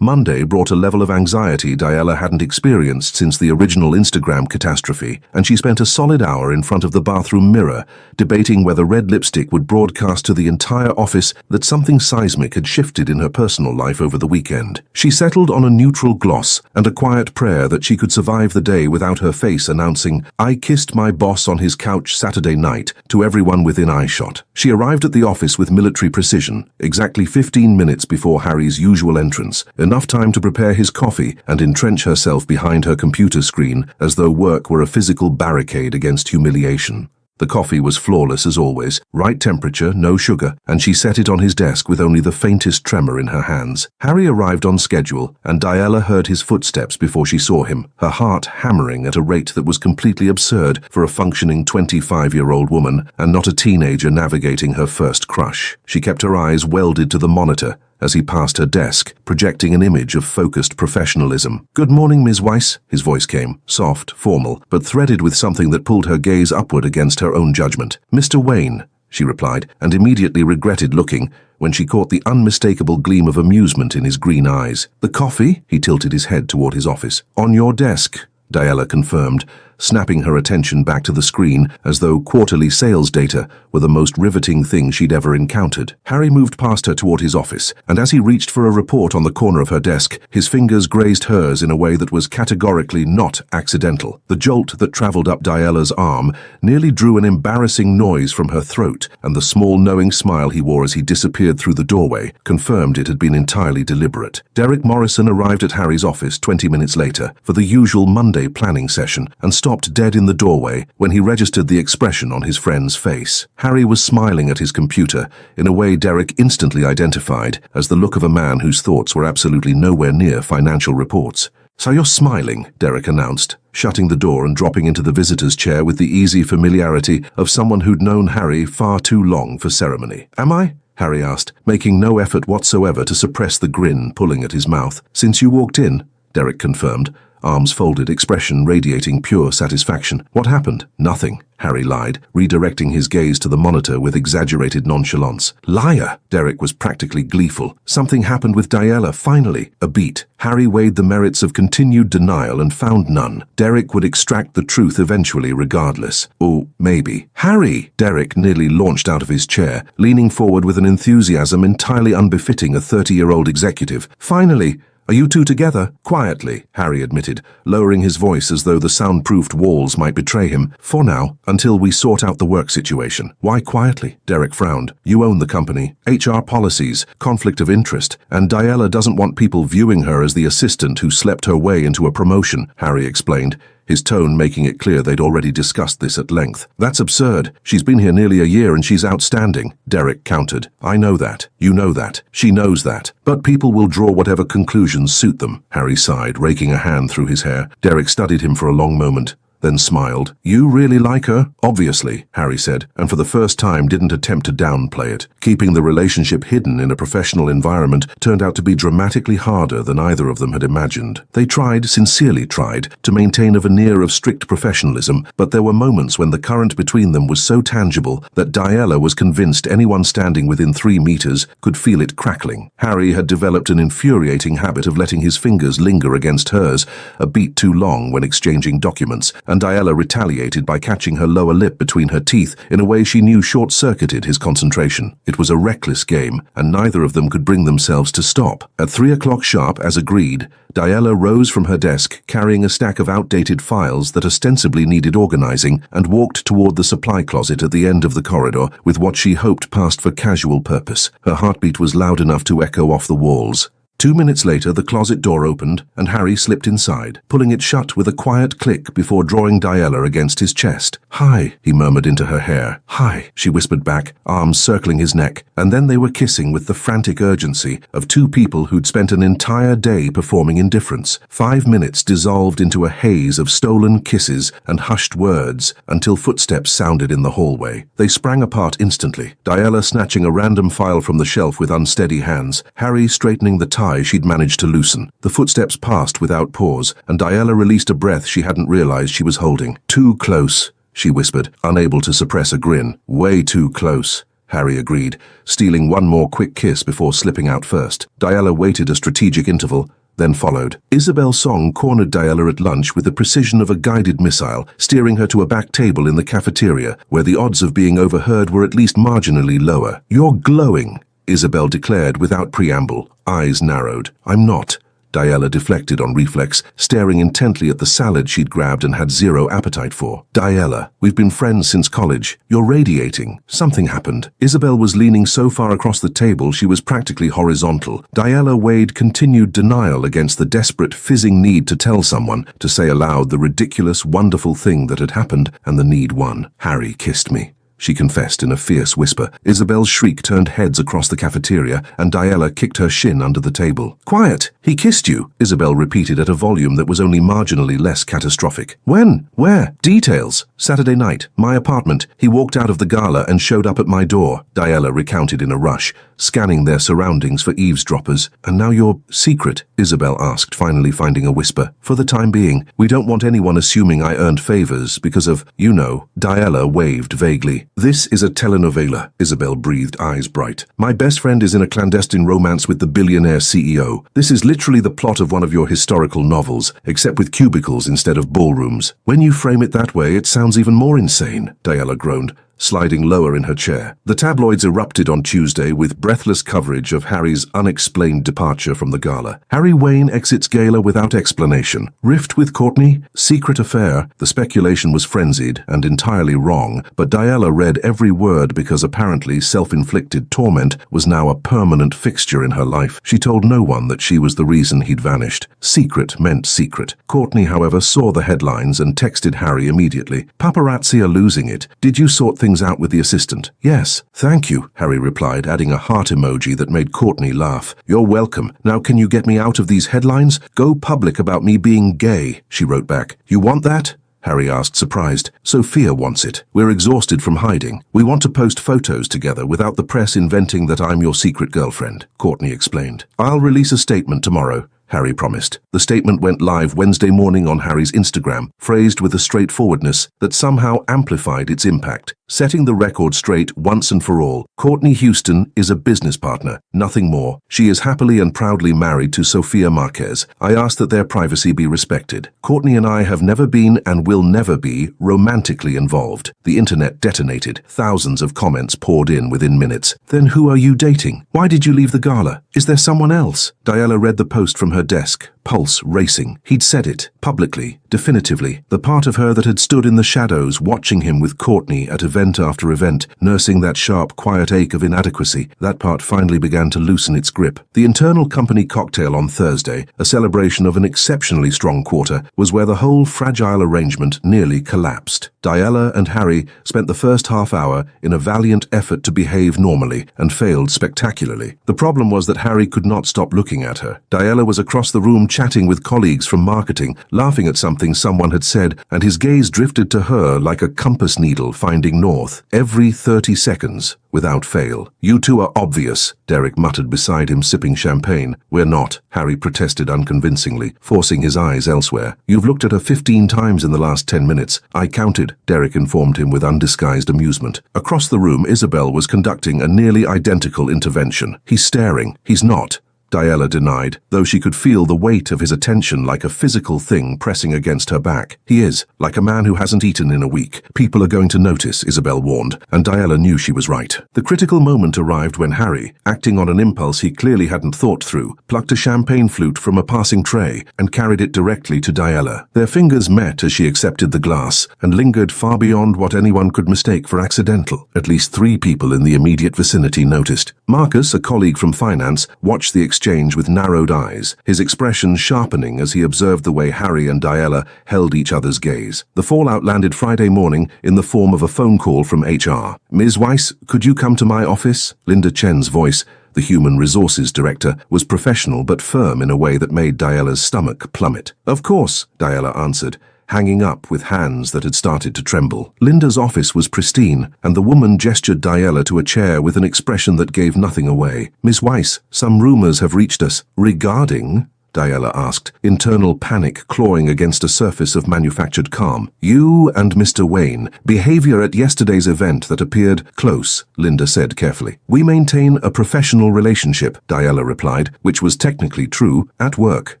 Monday brought a level of anxiety Diella hadn't experienced since the original Instagram catastrophe, and she spent a solid hour in front of the bathroom mirror, debating whether red lipstick would broadcast to the entire office that something seismic had shifted in her personal life over the weekend. She settled on a neutral gloss and a quiet prayer that she could survive the day without her face announcing, "I kissed my boss on his couch Saturday night," to everyone within eyeshot. She arrived at the office with military precision, exactly 15 minutes before Harry's usual entrance, enough time to prepare his coffee and entrench herself behind her computer screen as though work were a physical barricade against humiliation. The coffee was flawless as always, right temperature, no sugar, and she set it on his desk with only the faintest tremor in her hands. Harry arrived on schedule, and Diella heard his footsteps before she saw him, her heart hammering at a rate that was completely absurd for a functioning 25-year-old woman and not a teenager navigating her first crush. She kept her eyes welded to the monitor as he passed her desk, projecting an image of focused professionalism. "Good morning, Ms. Weiss," his voice came, soft, formal, but threaded with something that pulled her gaze upward against her own judgment. "Mr. Wayne," she replied, and immediately regretted looking when she caught the unmistakable gleam of amusement in his green eyes. "The coffee?" He tilted his head toward his office. "On your desk," Diella confirmed, snapping her attention back to the screen as though quarterly sales data were the most riveting thing she'd ever encountered. Harry moved past her toward his office, and as he reached for a report on the corner of her desk, his fingers grazed hers in a way that was categorically not accidental. The jolt that traveled up Diella's arm nearly drew an embarrassing noise from her throat, and the small knowing smile he wore as he disappeared through the doorway confirmed it had been entirely deliberate. Derek Morrison arrived at Harry's office 20 minutes later for the usual Monday planning session and stopped dead in the doorway when he registered the expression on his friend's face. Harry was smiling at his computer in a way Derek instantly identified as the look of a man whose thoughts were absolutely nowhere near financial reports. "So you're smiling," Derek announced, shutting the door and dropping into the visitor's chair with the easy familiarity of someone who'd known Harry far too long for ceremony. "Am I?" Harry asked, making no effort whatsoever to suppress the grin pulling at his mouth. "Since you walked in," Derek confirmed, arms folded, expression radiating pure satisfaction. "What happened?" "Nothing," Harry lied, redirecting his gaze to the monitor with exaggerated nonchalance. Liar! Derek was practically gleeful. Something happened with Diella, finally. A beat. Harry weighed the merits of continued denial and found none. Derek would extract the truth eventually regardless. Or maybe. Harry! Derek nearly launched out of his chair, leaning forward with an enthusiasm entirely unbefitting a 30-year-old executive. Finally! Are you two together? Quietly, Harry admitted, lowering his voice as though the soundproofed walls might betray him. For now, until we sort out the work situation. Why quietly? Derek frowned. You own the company, HR policies, conflict of interest, and Diella doesn't want people viewing her as the assistant who slept her way into a promotion, Harry explained, his tone making it clear they'd already discussed this at length. That's absurd. She's been here nearly a year and she's outstanding, Derek countered. I know that. You know that. She knows that. But people will draw whatever conclusions suit them, Harry sighed, raking a hand through his hair. Derek studied him for a long moment, then smiled. You really like her? Obviously, Harry said, and for the first time didn't attempt to downplay it. Keeping the relationship hidden in a professional environment turned out to be dramatically harder than either of them had imagined. They tried, sincerely tried, to maintain a veneer of strict professionalism, but there were moments when the current between them was so tangible that Diella was convinced anyone standing within 3 meters could feel it crackling. Harry had developed an infuriating habit of letting his fingers linger against hers, a beat too long when exchanging documents, and Diella retaliated by catching her lower lip between her teeth in a way she knew short-circuited his concentration. It was a reckless game, and neither of them could bring themselves to stop. At 3 o'clock sharp, as agreed, Diella rose from her desk, carrying a stack of outdated files that ostensibly needed organizing, and walked toward the supply closet at the end of the corridor with what she hoped passed for casual purpose. Her heartbeat was loud enough to echo off the walls. 2 minutes later, the closet door opened, and Harry slipped inside, pulling it shut with a quiet click before drawing Diella against his chest. Hi, he murmured into her hair. Hi, she whispered back, arms circling his neck, and then they were kissing with the frantic urgency of two people who'd spent an entire day performing indifference. 5 minutes dissolved into a haze of stolen kisses and hushed words until footsteps sounded in the hallway. They sprang apart instantly, Diella snatching a random file from the shelf with unsteady hands, Harry straightening the tie she'd managed to loosen. The footsteps passed without pause, and Diella released a breath she hadn't realized she was holding. Too close, she whispered, unable to suppress a grin. Way too close, Harry agreed, stealing one more quick kiss before slipping out first. Diella waited a strategic interval, then followed. Isabel's song cornered Diella at lunch with the precision of a guided missile, steering her to a back table in the cafeteria, where the odds of being overheard were at least marginally lower. You're glowing, Isabel declared without preamble, eyes narrowed. I'm not. Diella deflected on reflex, staring intently at the salad she'd grabbed and had zero appetite for. Diella, we've been friends since college. You're radiating. Something happened. Isabel was leaning so far across the table she was practically horizontal. Diella weighed continued denial against the desperate, fizzing need to tell someone, to say aloud the ridiculous, wonderful thing that had happened, and the need won. Harry kissed me, she confessed in a fierce whisper. Isabel's shriek turned heads across the cafeteria, and Diella kicked her shin under the table. Quiet! He kissed you, Isabel repeated at a volume that was only marginally less catastrophic. When? Where? Details. Saturday night. My apartment. He walked out of the gala and showed up at my door, Diella recounted in a rush, scanning their surroundings for eavesdroppers. And now you're secret, Isabel asked, finally finding a whisper. For the time being, we don't want anyone assuming I earned favors because of, you know. Diella waved vaguely. This is a telenovela, Isabel breathed, eyes bright. My best friend is in a clandestine romance with the billionaire CEO. This is literally the plot of one of your historical novels, except with cubicles instead of ballrooms. When you frame it that way, it sounds even more insane, Diella groaned, sliding lower in her chair. The tabloids erupted on Tuesday with breathless coverage of Harry's unexplained departure from the gala. Harry Wayne exits gala without explanation. Rift with Courtney? Secret affair? The speculation was frenzied and entirely wrong, but Diella read every word because apparently self-inflicted torment was now a permanent fixture in her life. She told no one that she was the reason he'd vanished. Secret meant secret. Courtney, however, saw the headlines and texted Harry immediately. Paparazzi are losing it. Did you sort things out with the assistant? Yes. Thank you, Harry replied, adding a heart emoji that made Courtney laugh. You're welcome. Now can you get me out of these headlines? Go public about me being gay, she wrote back. You want that? Harry asked, surprised. Sophia wants it. We're exhausted from hiding. We want to post photos together without the press inventing that I'm your secret girlfriend, Courtney explained. I'll release a statement tomorrow, Harry promised. The statement went live Wednesday morning on Harry's Instagram, phrased with a straightforwardness that somehow amplified its impact. Setting the record straight once and for all, Courtney Houston is a business partner, nothing more. She is happily and proudly married to Sophia Marquez. I ask that their privacy be respected. Courtney and I have never been and will never be romantically involved. The internet detonated. Thousands of comments poured in within minutes. Then who are you dating? Why did you leave the gala? Is there someone else? Diala read the post from her desk, pulse racing. He'd said it, publicly, definitively. The part of her that had stood in the shadows watching him with Courtney at event after event, nursing that sharp, quiet ache of inadequacy, that part finally began to loosen its grip. The internal company cocktail on Thursday, a celebration of an exceptionally strong quarter, was where the whole fragile arrangement nearly collapsed. Diala and Harry spent the first half hour in a valiant effort to behave normally and failed spectacularly. The problem was that Harry could not stop looking at her. Diala was across the room chatting with colleagues from marketing, laughing at something someone had said, and his gaze drifted to her like a compass needle finding north, every 30 seconds, without fail. You two are obvious, Derek muttered beside him, sipping champagne. We're not, Harry protested unconvincingly, forcing his eyes elsewhere. You've looked at her 15 times in the last 10 minutes. I counted, Derek informed him with undisguised amusement. Across the room, Isabel was conducting a nearly identical intervention. He's staring. He's not, Diala denied, though she could feel the weight of his attention like a physical thing pressing against her back. He is, like a man who hasn't eaten in a week. People are going to notice, Isabel warned, and Diala knew she was right. The critical moment arrived when Harry, acting on an impulse he clearly hadn't thought through, plucked a champagne flute from a passing tray and carried it directly to Diala. Their fingers met as she accepted the glass and lingered far beyond what anyone could mistake for accidental. At least 3 people in the immediate vicinity noticed. Marcus, a colleague from finance, watched the exchange with narrowed eyes, his expression sharpening as he observed the way Harry and Diala held each other's gaze. The fallout landed Friday morning in the form of a phone call from HR. Ms. Weiss, could you come to my office? Linda Chen's voice, the human resources director, was professional but firm in a way that made Diala's stomach plummet. Of course, Diala answered, hanging up with hands that had started to tremble. Linda's office was pristine, and the woman gestured Diala to a chair with an expression that gave nothing away. Miss Weiss, some rumors have reached us. Regarding? Diala asked, internal panic clawing against a surface of manufactured calm. You and Mr. Wayne, behavior at yesterday's event that appeared close, Linda said carefully. We maintain a professional relationship, Diala replied, which was technically true, at work.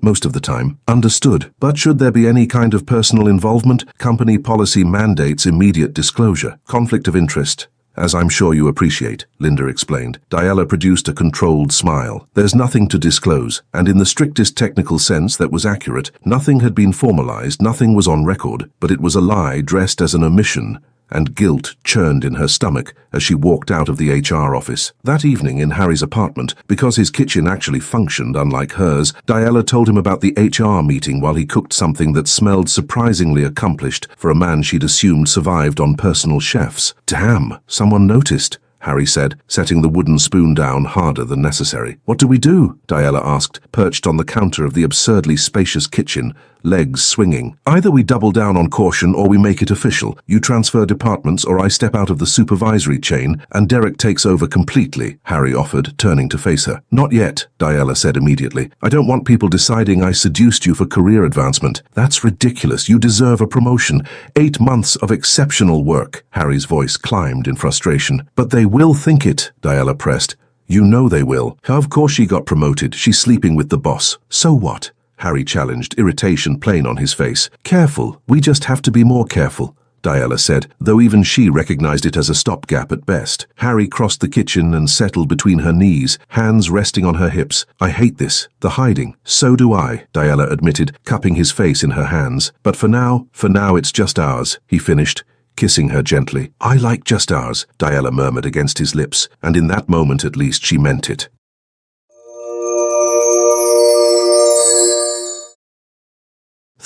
Most of the time. Understood. But should there be any kind of personal involvement, company policy mandates immediate disclosure. Conflict of interest, as I'm sure you appreciate, Linda explained. Diala produced a controlled smile. There's nothing to disclose, and in the strictest technical sense that was accurate. Nothing had been formalized, nothing was on record, but it was a lie dressed as an omission, and guilt churned in her stomach as she walked out of the HR office. That evening in Harry's apartment, because his kitchen actually functioned unlike hers, Diala told him about the HR meeting while he cooked something that smelled surprisingly accomplished for a man she'd assumed survived on personal chefs. Damn, someone noticed, Harry said, setting the wooden spoon down harder than necessary. What do we do? Diala asked, perched on the counter of the absurdly spacious kitchen, legs swinging. Either we double down on caution or we make it official. You transfer departments or I step out of the supervisory chain and Derek takes over completely, Harry offered, turning to face her. Not yet, Diala said immediately. I don't want people deciding I seduced you for career advancement. That's ridiculous. You deserve a promotion. 8 months of exceptional work. Harry's voice climbed in frustration. But they will think it, Diala pressed. You know they will. Of course she got promoted. She's sleeping with the boss. So what? Harry challenged, irritation plain on his face. Careful. We just have to be more careful, Diala said, though even she recognized it as a stopgap at best. Harry crossed the kitchen and settled between her knees, hands resting on her hips. I hate this. The hiding. So do I, Diala admitted, cupping his face in her hands. But for now it's just ours, he finished, kissing her gently. I like just ours, Diala murmured against his lips, and in that moment at least she meant it.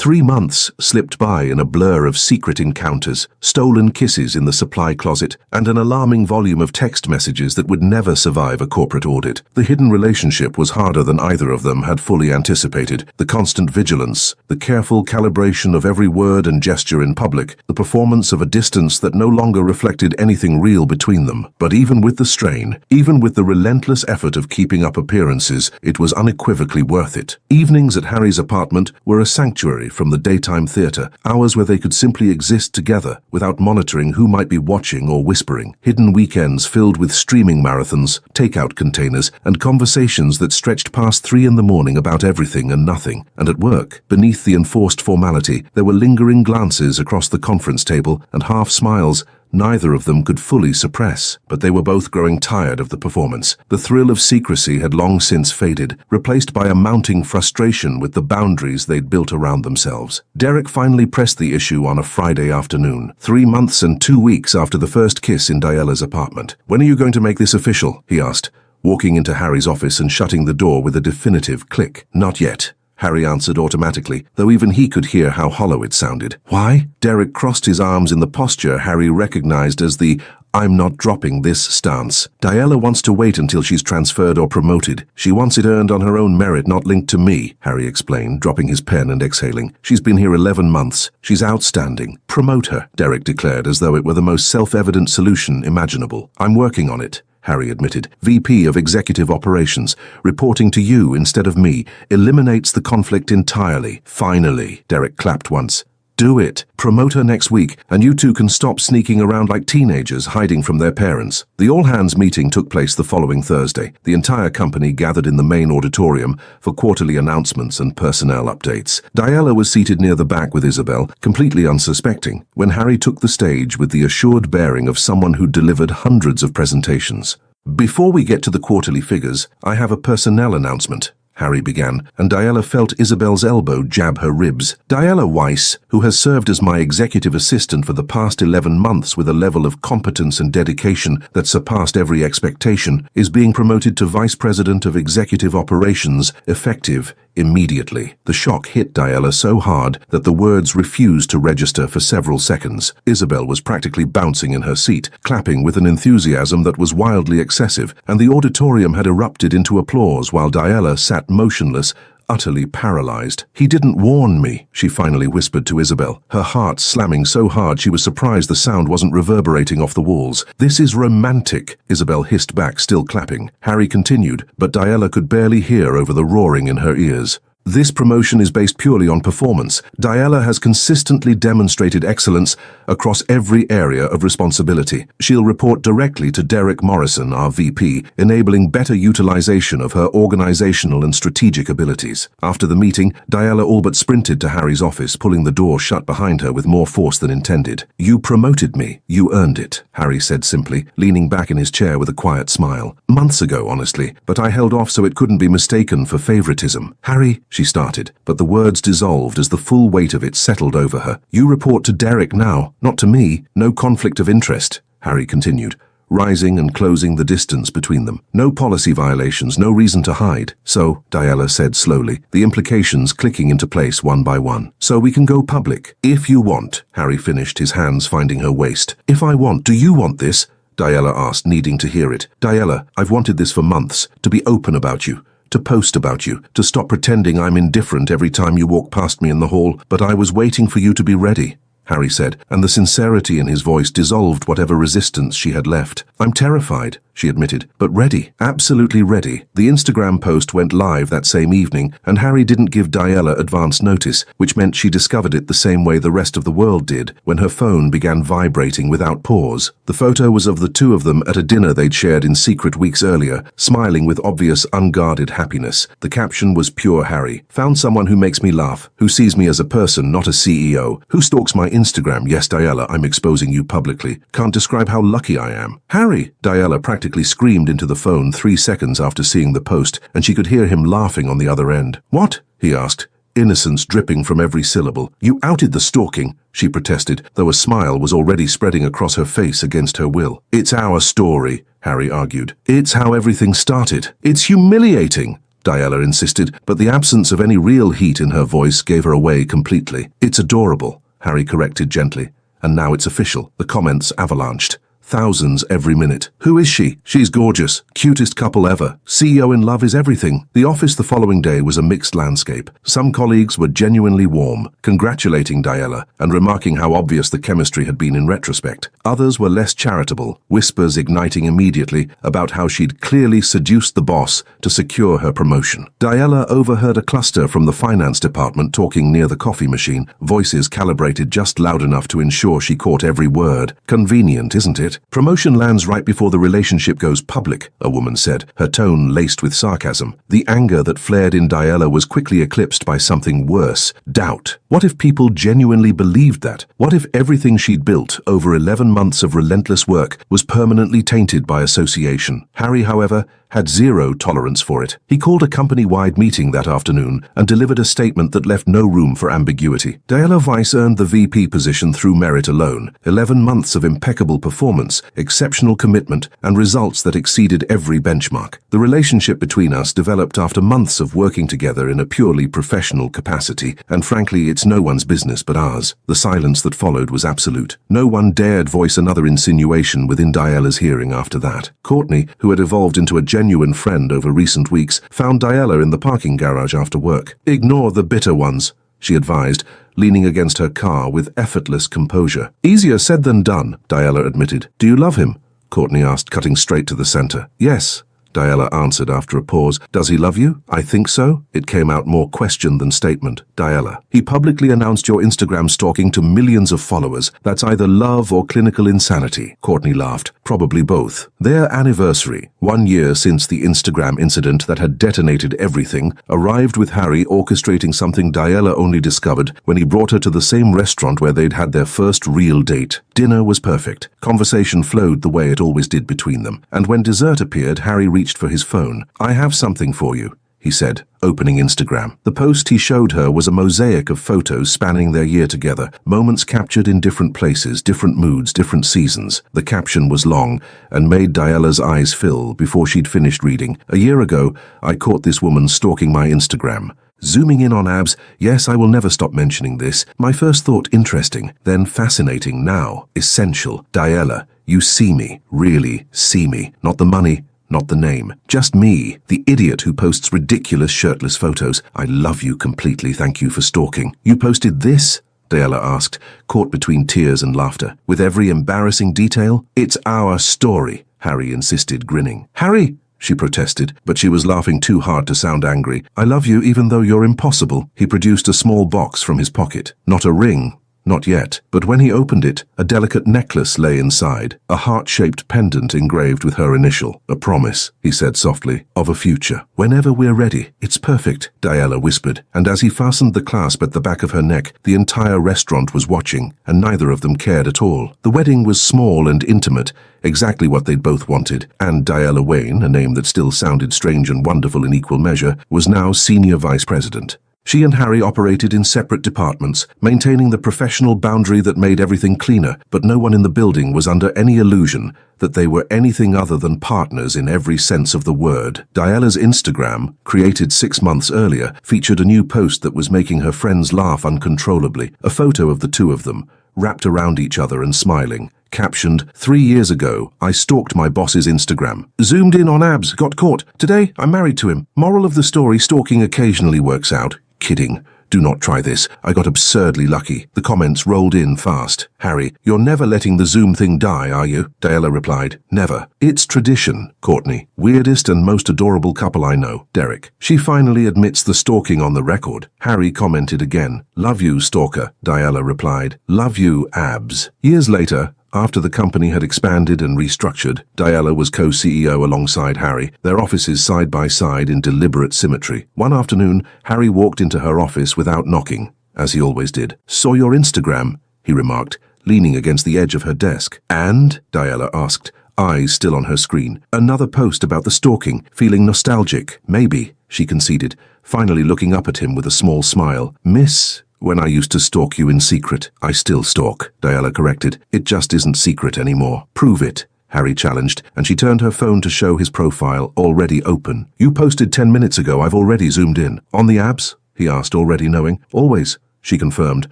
3 months slipped by in a blur of secret encounters, stolen kisses in the supply closet, and an alarming volume of text messages that would never survive a corporate audit. The hidden relationship was harder than either of them had fully anticipated. The constant vigilance, the careful calibration of every word and gesture in public, the performance of a distance that no longer reflected anything real between them. But even with the strain, even with the relentless effort of keeping up appearances, it was unequivocally worth it. Evenings at Harry's apartment were a sanctuary from the daytime theatre, hours where they could simply exist together without monitoring who might be watching or whispering. Hidden weekends filled with streaming marathons, takeout containers, and conversations that stretched past 3 in the morning about everything and nothing. And at work, beneath the enforced formality, there were lingering glances across the conference table and half smiles neither of them could fully suppress. But they were both growing tired of the performance. The thrill of secrecy had long since faded, replaced by a mounting frustration with the boundaries they'd built around themselves. Derek finally pressed the issue on a Friday afternoon, 3 months and 2 weeks after the first kiss in Diala's apartment. "When are you going to make this official?" he asked, walking into Harry's office and shutting the door with a definitive click. "Not yet," Harry answered automatically, though even he could hear how hollow it sounded. "Why?" Derek crossed his arms in the posture Harry recognized as the "I'm not dropping this" stance. "Diala wants to wait until she's transferred or promoted. She wants it earned on her own merit, not linked to me," Harry explained, dropping his pen and exhaling. "She's been here 11 months. She's outstanding. Promote her," Derek declared as though it were the most self-evident solution imaginable. "I'm working on it," Harry admitted. "VP of Executive Operations, reporting to you instead of me, eliminates the conflict entirely." "Finally," Derek clapped once. "Do it. Promote her next week, and you two can stop sneaking around like teenagers hiding from their parents." The all-hands meeting took place the following Thursday. The entire company gathered in the main auditorium for quarterly announcements and personnel updates. Diala was seated near the back with Isabel, completely unsuspecting, when Harry took the stage with the assured bearing of someone who delivered hundreds of presentations. "Before we get to the quarterly figures, I have a personnel announcement," Harry began, and Diala felt Isabel's elbow jab her ribs. "Diala Weiss, who has served as my executive assistant for the past 11 months with a level of competence and dedication that surpassed every expectation, is being promoted to Vice President of Executive Operations, effective immediately." The shock hit Diala so hard that the words refused to register for several seconds. Isabel was practically bouncing in her seat, clapping with an enthusiasm that was wildly excessive, and the auditorium had erupted into applause while Diala sat motionless, utterly paralyzed. "He didn't warn me," she finally whispered to Isabel, her heart slamming so hard she was surprised the sound wasn't reverberating off the walls. "This is romantic," Isabel hissed back, still clapping. Harry continued, but Diala could barely hear over the roaring in her ears. "This promotion is based purely on performance. Diala has consistently demonstrated excellence across every area of responsibility. She'll report directly to Derek Morrison, our VP, enabling better utilization of her organizational and strategic abilities." After the meeting, Diala all but sprinted to Harry's office, pulling the door shut behind her with more force than intended. "You promoted me. You earned it," Harry said simply, leaning back in his chair with a quiet smile. "Months ago, honestly, but I held off so it couldn't be mistaken for favoritism." "Harry," she started, but the words dissolved as the full weight of it settled over her. "You report to Derek now, not to me. No conflict of interest," Harry continued, rising and closing the distance between them. "No policy violations, no reason to hide." "So," Diala said slowly, the implications clicking into place one by one. "So we can go public." "If you want," Harry finished, his hands finding her waist. "If I want, do you want this?" Diala asked, needing to hear it. "Diala, I've wanted this for months, to be open about you. To post about you, to stop pretending I'm indifferent every time you walk past me in the hall, but I was waiting for you to be ready," Harry said, and the sincerity in his voice dissolved whatever resistance she had left. "I'm terrified," she admitted, "but ready, absolutely ready." The Instagram post went live that same evening, and Harry didn't give Diala advance notice, which meant she discovered it the same way the rest of the world did, when her phone began vibrating without pause. The photo was of the two of them at a dinner they'd shared in secret weeks earlier, smiling with obvious unguarded happiness. The caption was pure Harry. "Found someone who makes me laugh, who sees me as a person, not a CEO, who stalks my Instagram. Yes, Diala, I'm exposing you publicly. Can't describe how lucky I am." "Harry!" Diala practically screamed into the phone 3 seconds after seeing the post, and she could hear him laughing on the other end. "What?" he asked, innocence dripping from every syllable. "You outed the stalking," she protested, though a smile was already spreading across her face against her will. "It's our story," Harry argued. "It's how everything started. It's humiliating." Diala insisted, but the absence of any real heat in her voice gave her away completely. It's adorable, Harry corrected gently. And now it's official. The comments avalanched. Thousands every minute. Who is she? She's gorgeous. Cutest couple ever. CEO in love is everything. The office the following day was a mixed landscape. Some colleagues were genuinely warm, congratulating Diala and remarking how obvious the chemistry had been in retrospect. Others were less charitable, whispers igniting immediately about how she'd clearly seduced the boss to secure her promotion. Diala overheard a cluster from the finance department talking near the coffee machine, voices calibrated just loud enough to ensure she caught every word. Convenient, isn't it? Promotion lands right before the relationship goes public, a woman said, her tone laced with sarcasm. The anger that flared in Diala was quickly eclipsed by something worse, doubt. What if people genuinely believed that? What if everything she'd built over 11 months of relentless work was permanently tainted by association? Harry, however, had zero tolerance for it. He called a company-wide meeting that afternoon and delivered a statement that left no room for ambiguity. Diala Weiss earned the VP position through merit alone. 11 months of impeccable performance, exceptional commitment, and results that exceeded every benchmark. The relationship between us developed after months of working together in a purely professional capacity, and frankly, it's no one's business but ours. The silence that followed was absolute. No one dared voice another insinuation within Diala's hearing after that. Courtney, who had evolved into a genuine friend over recent weeks, found Diala in the parking garage after work. Ignore the bitter ones, she advised, leaning against her car with effortless composure. Easier said than done, Diala admitted. Do you love him? Courtney asked, cutting straight to the center. Yes, Diala answered after a pause. Does he love you? I think so. It came out more question than statement. Diala, he publicly announced your Instagram stalking to millions of followers. That's either love or clinical insanity. Courtney laughed. Probably both. Their anniversary, 1 year since the Instagram incident that had detonated everything, arrived with Harry orchestrating something Diala only discovered when he brought her to the same restaurant where they'd had their first real date. Dinner was perfect. Conversation flowed the way it always did between them. And when dessert appeared, Harry reached for his phone. I have something for you, he said, opening Instagram. The post he showed her was a mosaic of photos spanning their year together, moments captured in different places, different moods, different seasons. The caption was long and made Diala's eyes fill before she'd finished reading. A year ago, I caught this woman stalking my Instagram. Zooming in on abs, yes, I will never stop mentioning this. My first thought, interesting, then fascinating, now essential. Diala, you see me, really see me, not the money, not the name. Just me, the idiot who posts ridiculous shirtless photos. I love you completely, thank you for stalking. You posted this? Diala asked, caught between tears and laughter. With every embarrassing detail? It's our story, Harry insisted, grinning. Harry! She protested, but she was laughing too hard to sound angry. I love you even though you're impossible. He produced a small box from his pocket. Not a ring. Not yet, but when he opened it, a delicate necklace lay inside, a heart-shaped pendant engraved with her initial. A promise, he said softly, of a future. Whenever we're ready. It's perfect, Diala whispered, and as he fastened the clasp at the back of her neck, the entire restaurant was watching, and neither of them cared at all. The wedding was small and intimate, exactly what they'd both wanted, and Diala Wayne, a name that still sounded strange and wonderful in equal measure, was now senior vice president. She and Harry operated in separate departments, maintaining the professional boundary that made everything cleaner, but no one in the building was under any illusion that they were anything other than partners in every sense of the word. Diala's Instagram, created 6 months earlier, featured a new post that was making her friends laugh uncontrollably, a photo of the two of them, wrapped around each other and smiling. Captioned, 3 years ago, I stalked my boss's Instagram. Zoomed in on abs, got caught. Today, I'm married to him. Moral of the story, stalking occasionally works out. Kidding. Do not try this. I got absurdly lucky. The comments rolled in fast. Harry, you're never letting the Zoom thing die, are you? Diala replied. Never. It's tradition. Courtney. Weirdest and most adorable couple I know. Derek. She finally admits the stalking on the record. Harry commented again. Love you, stalker. Diala replied. Love you, abs. Years later, after the company had expanded and restructured, Diala was co-CEO alongside Harry, their offices side by side in deliberate symmetry. One afternoon, Harry walked into her office without knocking, as he always did. Saw your Instagram, he remarked, leaning against the edge of her desk. And? Diala asked, eyes still on her screen. Another post about the stalking, feeling nostalgic. Maybe, she conceded, finally looking up at him with a small smile. Miss? When I used to stalk you in secret. I still stalk, Diala corrected. It just isn't secret anymore. Prove it, Harry challenged, and she turned her phone to show his profile already open. "You posted 10 minutes ago. I've already zoomed in." "On the abs?" he asked, already knowing. "Always," she confirmed,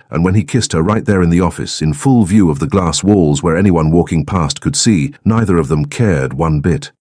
and when he kissed her right there in the office, in full view of the glass walls where anyone walking past could see, neither of them cared one bit.